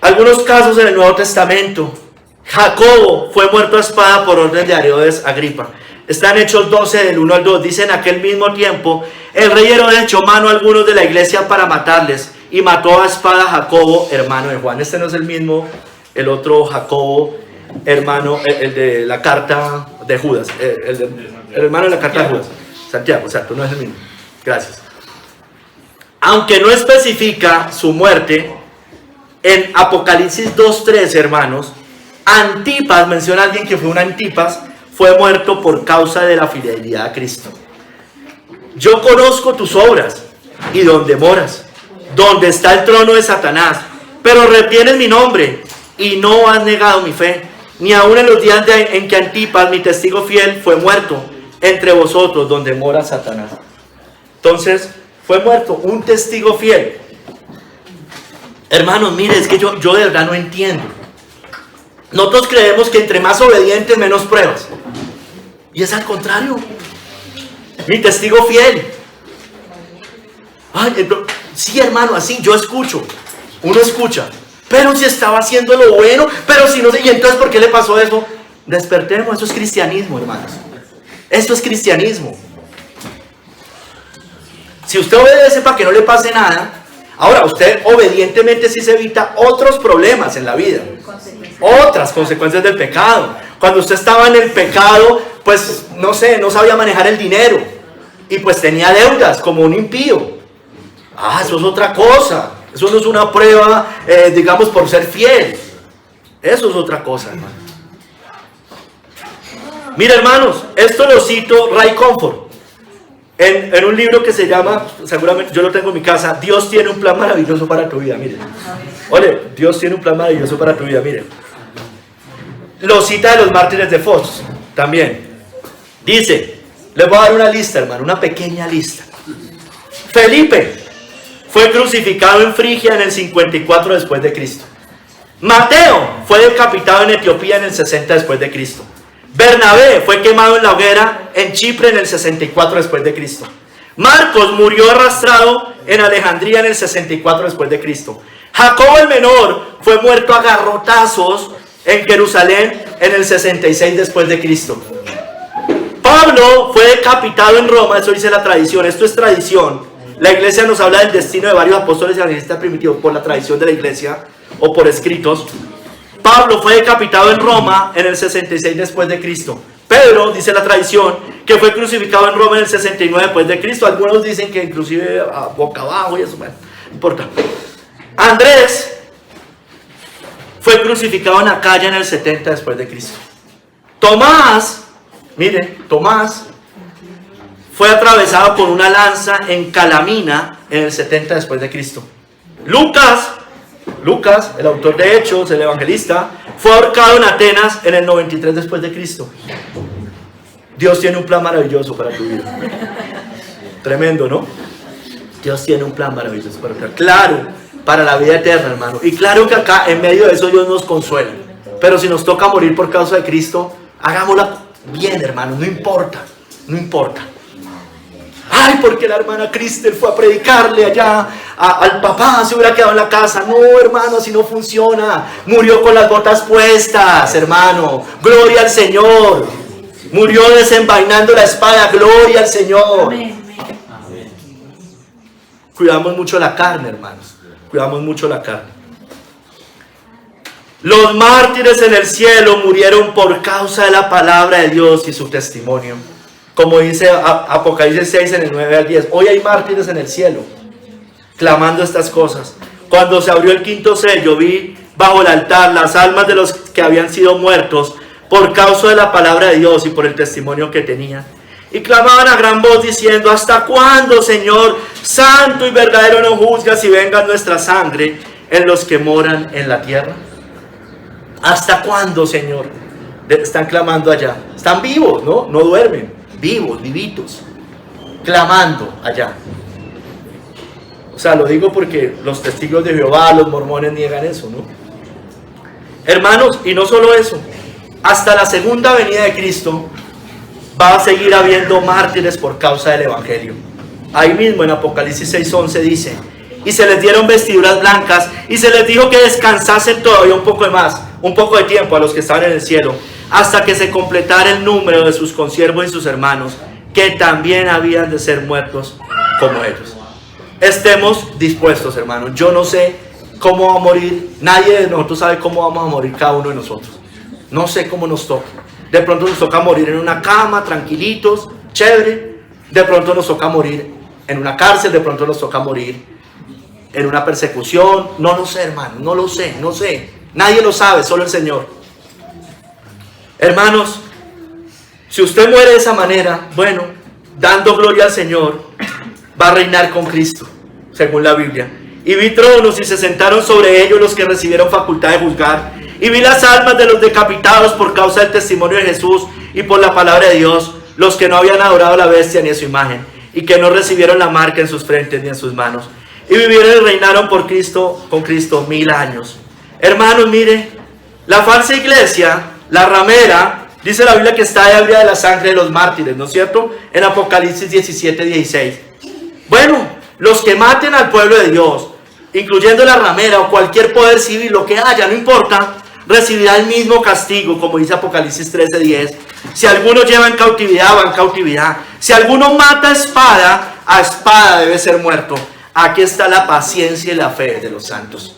algunos casos en el Nuevo Testamento. Jacobo fue muerto a espada por orden de Herodes Agripa. Está en Hechos 12, del 1 al 2. Dice: en aquel mismo tiempo, el rey Herodes echó mano a algunos de la iglesia para matarles, y mató a espada a Jacobo, hermano de Juan. Este no es el mismo, el otro Jacobo, hermano, el de la carta de Judas. El hermano de la carta de Judas. Santiago, exacto, no es el mismo. Gracias. Aunque no especifica su muerte, en Apocalipsis 2:13, hermanos, Antipas, menciona a alguien que fue un Antipas, fue muerto por causa de la fidelidad a Cristo. Yo conozco tus obras y donde moras, donde está el trono de Satanás, pero retienes mi nombre y no has negado mi fe, ni aun en los días en que Antipas, mi testigo fiel, fue muerto entre vosotros, donde mora Satanás. Entonces, fue muerto un testigo fiel. Hermanos, mire, es que yo de verdad no entiendo. Nosotros creemos que entre más obedientes, menos pruebas. Y es al contrario. Mi testigo fiel. Ay, sí, hermano, así yo escucho. Uno escucha. Pero si estaba haciendo lo bueno, pero si no sé, y entonces ¿por qué le pasó eso? Despertemos, eso es cristianismo, hermanos. Eso es cristianismo. Si usted obedece para que no le pase nada, ahora usted obedientemente sí se evita otros problemas en la vida. Otras consecuencias del pecado. Cuando usted estaba en el pecado, pues no sé, no sabía manejar el dinero. Y pues tenía deudas como un impío. Eso es otra cosa. Eso no es una prueba, digamos, por ser fiel. Eso es otra cosa, hermano. Mira, hermanos, esto lo cito Ray Comfort en un libro que se llama, seguramente yo lo tengo en mi casa, Dios tiene un plan maravilloso para tu vida. Miren, oye, Dios tiene un plan maravilloso para tu vida. Miren, lo cita de los mártires de Fox también. Dice, les voy a dar una lista, hermano, una pequeña lista. Felipe fue crucificado en Frigia en el 54 después de Cristo. Mateo fue decapitado en Etiopía en el 60 después de Cristo. Bernabé fue quemado en la hoguera en Chipre en el 64 después de Cristo. Marcos murió arrastrado en Alejandría en el 64 después de Cristo. Jacobo el menor fue muerto a garrotazos en Jerusalén en el 66 después de Cristo. Pablo fue decapitado en Roma, eso dice la tradición, esto es tradición. La iglesia nos habla del destino de varios apóstoles y evangelistas primitivos por la tradición de la iglesia o por escritos. Pablo fue decapitado en Roma en el 66 después de Cristo. Pedro, dice la tradición, que fue crucificado en Roma en el 69 después de Cristo. Algunos dicen que inclusive a boca abajo y eso, bueno, no importa. Andrés fue crucificado en Acaya en el 70 después de Cristo. Tomás, mire, Tomás fue atravesado por una lanza en Calamina en el 70 después de Cristo. Lucas, el autor de Hechos, el evangelista, fue ahorcado en Atenas en el 93 después de Cristo. Dios tiene un plan maravilloso para tu vida. Tremendo, ¿no? Dios tiene un plan maravilloso para tu vida. Claro, para la vida eterna, hermano. Y claro que acá, en medio de eso, Dios nos consuela. Pero si nos toca morir por causa de Cristo, hagámosla bien, hermano. No importa, no importa. Ay, porque la hermana Cristel fue a predicarle allá al papá, se hubiera quedado en la casa. No, hermano, así no funciona. Murió con las botas puestas, hermano. Gloria al Señor. Murió desenvainando la espada. Gloria al Señor. Amén. Cuidamos mucho la carne, hermanos. Cuidamos mucho la carne. Los mártires en el cielo murieron por causa de la palabra de Dios y su testimonio. Como dice Apocalipsis 6 en el 9 al 10. Hoy hay mártires en el cielo clamando estas cosas. Cuando se abrió el quinto sello, vi bajo el altar las almas de los que habían sido muertos por causa de la palabra de Dios y por el testimonio que tenían. Y clamaban a gran voz diciendo: ¿hasta cuándo, Señor, santo y verdadero, no juzgas y venga nuestra sangre en los que moran en la tierra? ¿Hasta cuándo, Señor? Están clamando allá. Están vivos, ¿no? No duermen. Vivos, vivitos. Clamando allá. O sea, lo digo porque los testigos de Jehová, los mormones niegan eso, ¿no? Hermanos, y no solo eso. Hasta la segunda venida de Cristo va a seguir habiendo mártires por causa del Evangelio. Ahí mismo en Apocalipsis 6:11 dice: y se les dieron vestiduras blancas, y se les dijo que descansasen todavía un poco de tiempo a los que estaban en el cielo, hasta que se completara el número de sus consiervos y sus hermanos, que también habían de ser muertos como ellos. Estemos dispuestos, hermanos. Yo no sé cómo va a morir, nadie de nosotros sabe cómo vamos a morir cada uno de nosotros. No sé cómo nos toca. De pronto nos toca morir en una cama, tranquilitos, chévere. De pronto nos toca morir en una cárcel, de pronto nos toca morir en una persecución. No lo sé, hermano, no lo sé. Nadie lo sabe, solo el Señor. Hermanos, si usted muere de esa manera, bueno, dando gloria al Señor, va a reinar con Cristo, según la Biblia. Y vi tronos y se sentaron sobre ellos los que recibieron facultad de juzgar. Y vi las almas de los decapitados por causa del testimonio de Jesús y por la palabra de Dios, los que no habían adorado a la bestia ni a su imagen, y que no recibieron la marca en sus frentes ni en sus manos. Y vivieron y reinaron con Cristo 1000 años. Hermanos, mire, la falsa iglesia, la ramera, dice la Biblia que está ebria de la sangre de los mártires, ¿no es cierto? En Apocalipsis 17:16. Bueno, los que maten al pueblo de Dios, incluyendo la ramera o cualquier poder civil, lo que haya, no importa, recibirá el mismo castigo, como dice Apocalipsis 13:10. Si alguno lleva en cautividad, va en cautividad. Si alguno mata a espada debe ser muerto. Aquí está la paciencia y la fe de los santos.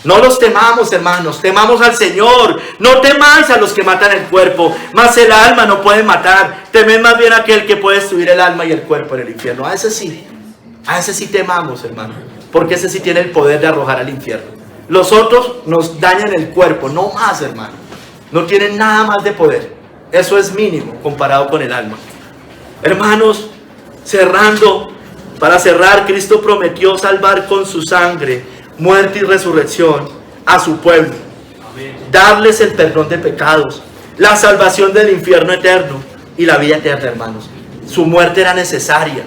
No los temamos, hermanos, temamos al Señor. No temáis a los que matan el cuerpo, mas el alma no pueden matar. Temed más bien a aquel que puede destruir el alma y el cuerpo en el infierno. A ese sí temamos, hermano, porque ese sí tiene el poder de arrojar al infierno. Los otros nos dañan el cuerpo, no más, hermano. No tienen nada más de poder. Eso es mínimo comparado con el alma. Hermanos, para cerrar, Cristo prometió salvar con su sangre, muerte y resurrección a su pueblo. Darles el perdón de pecados, la salvación del infierno eterno y la vida eterna, hermanos. Su muerte era necesaria.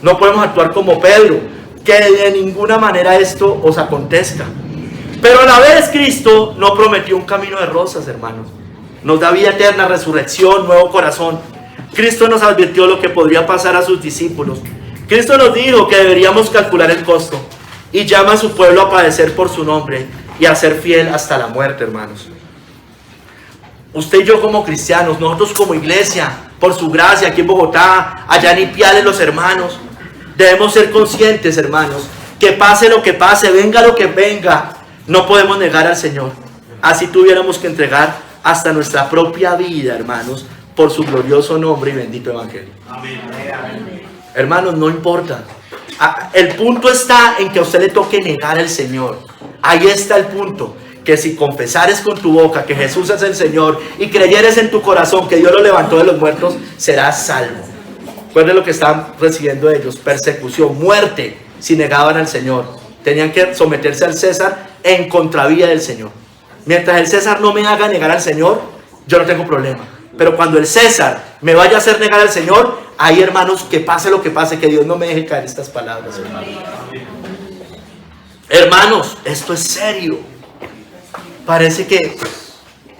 No podemos actuar como Pedro, que de ninguna manera esto os acontezca. Pero a la vez Cristo no prometió un camino de rosas, hermanos. Nos da vida eterna, resurrección, nuevo corazón. Cristo nos advirtió lo que podría pasar a sus discípulos. Cristo nos dijo que deberíamos calcular el costo y llama a su pueblo a padecer por su nombre y a ser fiel hasta la muerte, hermanos. Usted y yo como cristianos, nosotros como iglesia, por su gracia aquí en Bogotá, allá en Ipiales los hermanos, debemos ser conscientes, hermanos, que pase lo que pase, venga lo que venga, no podemos negar al Señor. Así tuviéramos que entregar hasta nuestra propia vida, hermanos, por su glorioso nombre y bendito evangelio. Amén. Hermanos, no importa. El punto está en que a usted le toque negar al Señor. Ahí está el punto. Que si confesares con tu boca que Jesús es el Señor y creyeres en tu corazón que Dios lo levantó de los muertos, serás salvo. Recuerden lo que estaban recibiendo ellos: persecución, muerte, si negaban al Señor. Tenían que someterse al César en contravía del Señor. Mientras el César no me haga negar al Señor, yo no tengo problema. Pero cuando el César me vaya a hacer negar al Señor, ahí, hermanos, que pase lo que pase, que Dios no me deje caer estas palabras, hermanos. Hermanos, esto es serio. Parece que,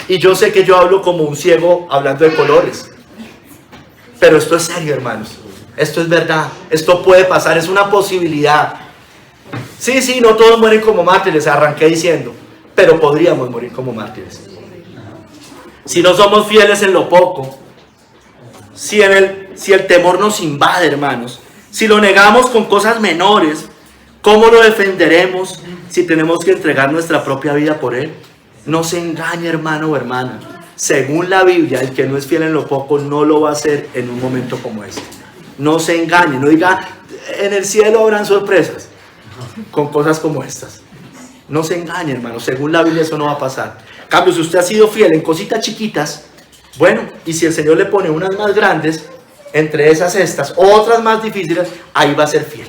y yo sé que yo hablo como un ciego hablando de colores, pero esto es serio, hermanos. Esto es verdad, esto puede pasar, es una posibilidad. Sí, no todos mueren como mártires, arranqué diciendo, pero podríamos morir como mártires. Si no somos fieles en lo poco, si el temor nos invade, hermanos, si lo negamos con cosas menores, ¿cómo lo defenderemos si tenemos que entregar nuestra propia vida por Él? No se engañe, hermano o hermana. Según la Biblia, el que no es fiel en lo poco no lo va a hacer en un momento como este. No se engañe, no diga, en el cielo habrán sorpresas con cosas como estas. No se engañe, hermano, según la Biblia eso no va a pasar. En cambio, si usted ha sido fiel en cositas chiquitas, bueno, y si el Señor le pone unas más grandes, entre esas estas, otras más difíciles, ahí va a ser fiel.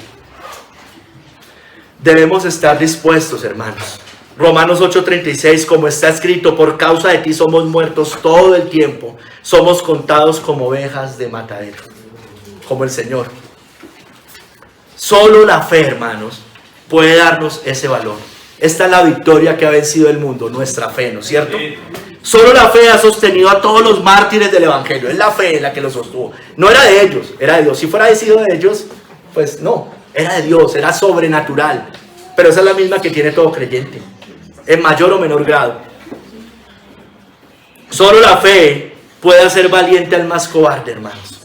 Debemos estar dispuestos, hermanos. Romanos 8:36, como está escrito, por causa de ti somos muertos todo el tiempo, somos contados como ovejas de matadero, como el Señor. Solo la fe, hermanos, puede darnos ese valor. Esta es la victoria que ha vencido el mundo, nuestra fe, ¿no es cierto? Solo la fe ha sostenido a todos los mártires del Evangelio. Es la fe la que los sostuvo. No era de ellos, era de Dios. Si fuera sido de ellos, pues no, era de Dios, era sobrenatural. Pero esa es la misma que tiene todo creyente, en mayor o menor grado. Solo la fe puede hacer valiente al más cobarde, hermanos.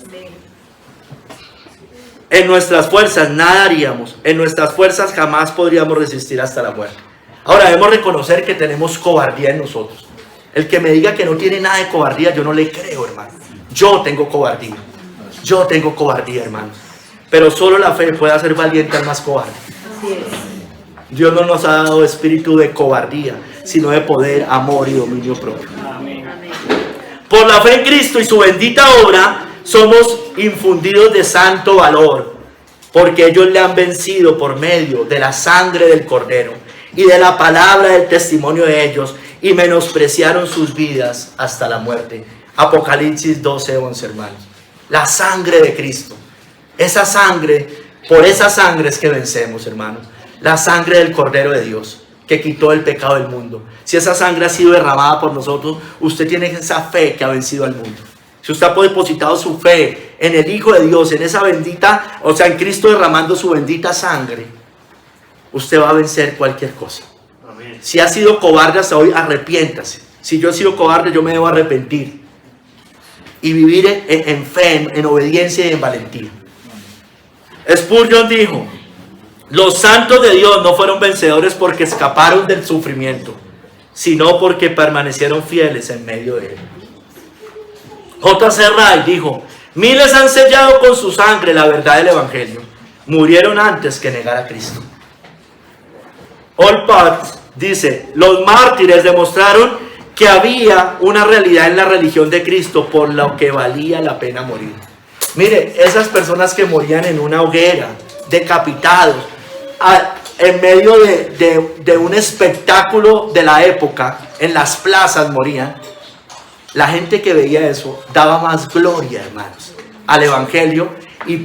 En nuestras fuerzas nada haríamos, en nuestras fuerzas jamás podríamos resistir hasta la muerte. Ahora debemos reconocer que tenemos cobardía en nosotros. El que me diga que no tiene nada de cobardía, yo no le creo, hermano. Yo tengo cobardía, hermanos. Pero solo la fe puede hacer valiente al más cobarde. Dios no nos ha dado espíritu de cobardía, sino de poder, amor y dominio propio. Por la fe en Cristo y su bendita obra, somos infundidos de santo valor, porque ellos le han vencido por medio de la sangre del Cordero y de la palabra del testimonio de ellos, y menospreciaron sus vidas hasta la muerte. Apocalipsis 12:11, hermanos. La sangre de Cristo. Esa sangre, por esa sangre es que vencemos, hermanos. La sangre del Cordero de Dios, que quitó el pecado del mundo. Si esa sangre ha sido derramada por nosotros, usted tiene esa fe que ha vencido al mundo. Si usted ha depositado su fe en el Hijo de Dios, en esa bendita, o sea, en Cristo derramando su bendita sangre, usted va a vencer cualquier cosa. Amén. Si ha sido cobarde hasta hoy, arrepiéntase. Si yo he sido cobarde, yo me debo arrepentir y vivir en fe, en obediencia y en valentía. Spurgeon dijo: los santos de Dios no fueron vencedores porque escaparon del sufrimiento, sino porque permanecieron fieles en medio de él. J.C. Wright dijo: miles han sellado con su sangre la verdad del Evangelio, murieron antes que negar a Cristo. Olpat dice: los mártires demostraron que había una realidad en la religión de Cristo por lo que valía la pena morir. Mire, esas personas que morían en una hoguera, decapitados, en medio de un espectáculo de la época, en las plazas morían. La gente que veía eso daba más gloria, hermanos, al Evangelio, y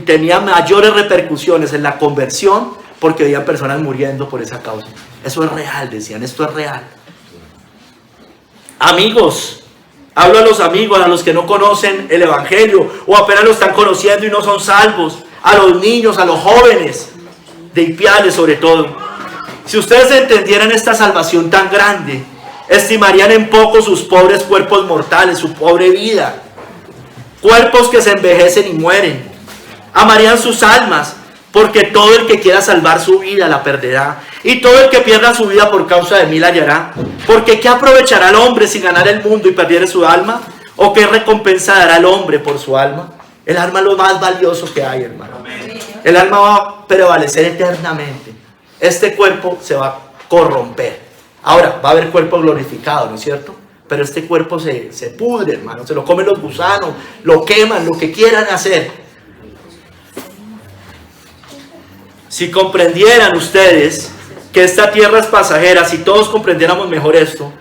tenía mayores repercusiones en la conversión, porque veían personas muriendo por esa causa. Eso es real, decían, esto es real. Amigos, hablo a los amigos, a los que no conocen el Evangelio, o apenas lo están conociendo y no son salvos, a los niños, a los jóvenes, de Ipiales sobre todo. Si ustedes entendieran esta salvación tan grande, estimarían en poco sus pobres cuerpos mortales, su pobre vida, cuerpos que se envejecen y mueren. Amarían sus almas, porque todo el que quiera salvar su vida la perderá, y todo el que pierda su vida por causa de mí la hallará. Porque ¿qué aprovechará el hombre si ganara el mundo y perdiere su alma? ¿O qué recompensa dará el hombre por su alma? El alma es lo más valioso que hay, hermano. El alma va a prevalecer eternamente. Este cuerpo se va a corromper. Ahora, va a haber cuerpo glorificado, ¿no es cierto? Pero este cuerpo se pudre, hermano. Se lo comen los gusanos, lo queman, lo que quieran hacer. Si comprendieran ustedes que esta tierra es pasajera, si todos comprendiéramos mejor esto,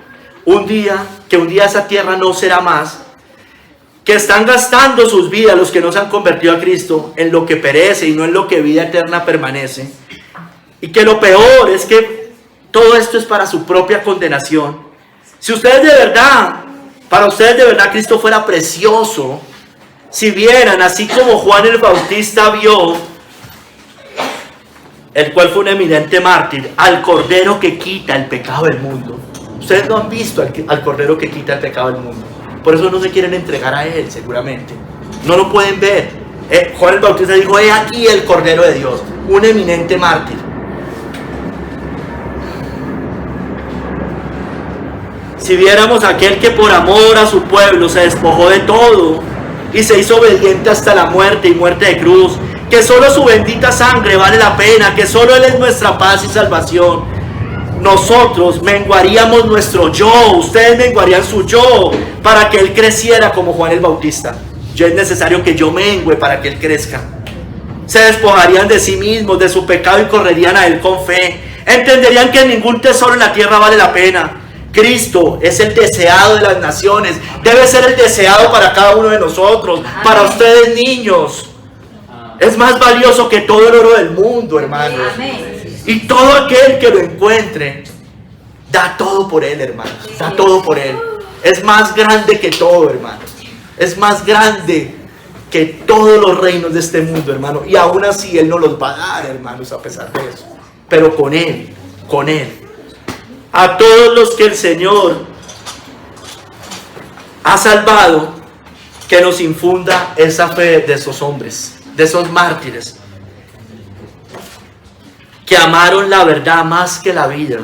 un día esa tierra no será más, que están gastando sus vidas los que no se han convertido a Cristo en lo que perece y no en lo que vida eterna permanece, y que lo peor es que todo esto es para su propia condenación. Si ustedes de verdad, para ustedes de verdad Cristo fuera precioso, Si vieran, así como Juan el Bautista vio, el cual fue un eminente mártir, al Cordero que quita el pecado del mundo. Ustedes no han visto al Cordero que quita el pecado del mundo. Por eso no se quieren entregar a Él, seguramente. No lo pueden ver. Juan el Bautista dijo, he aquí el Cordero de Dios, un eminente mártir. Si viéramos a aquel que por amor a su pueblo se despojó de todo y se hizo obediente hasta la muerte y muerte de cruz, que solo su bendita sangre vale la pena, que solo Él es nuestra paz y salvación, nosotros menguaríamos nuestro yo, ustedes menguarían su yo, para que Él creciera como Juan el Bautista. Es necesario que yo mengüe para que Él crezca. Se despojarían de sí mismos, de su pecado, y correrían a Él con fe. Entenderían que ningún tesoro en la tierra vale la pena. Cristo es el deseado de las naciones, debe ser el deseado para cada uno de nosotros, para ustedes niños. Es más valioso que todo el oro del mundo, hermanos. Y todo aquel que lo encuentre, da todo por Él, hermanos. Da todo por Él. Es más grande que todo, hermanos. Es más grande que todos los reinos de este mundo, hermano. Y aún así Él nos los va a dar, hermanos, a pesar de eso. Pero con Él, con Él. A todos los que el Señor ha salvado, que nos infunda esa fe de esos hombres, de esos mártires, que amaron la verdad más que la vida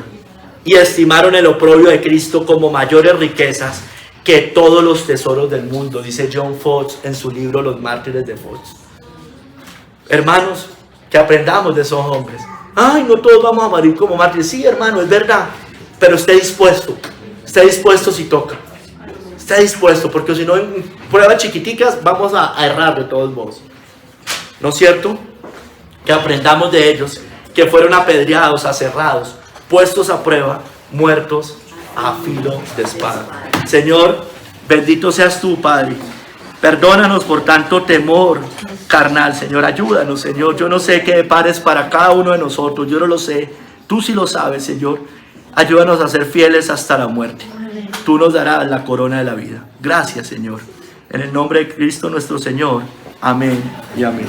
y estimaron el oprobio de Cristo como mayores riquezas que todos los tesoros del mundo, dice John Fox en su libro Los Mártires de Fox. Hermanos, que aprendamos de esos hombres. Ay, no todos vamos a morir como mártires. Sí, hermano, es verdad, pero esté dispuesto si toca. Esté dispuesto, porque si no, en pruebas chiquiticas vamos a errar de todos modos. ¿No es cierto? Que aprendamos de ellos, que fueron apedreados, aserrados, puestos a prueba, muertos a filo de espada. Señor, bendito seas tú, Padre. Perdónanos por tanto temor carnal, Señor. Ayúdanos, Señor. Yo no sé qué depares para cada uno de nosotros. Yo no lo sé. Tú sí lo sabes, Señor. Ayúdanos a ser fieles hasta la muerte. Tú nos darás la corona de la vida. Gracias, Señor. En el nombre de Cristo nuestro Señor. Amén y amén.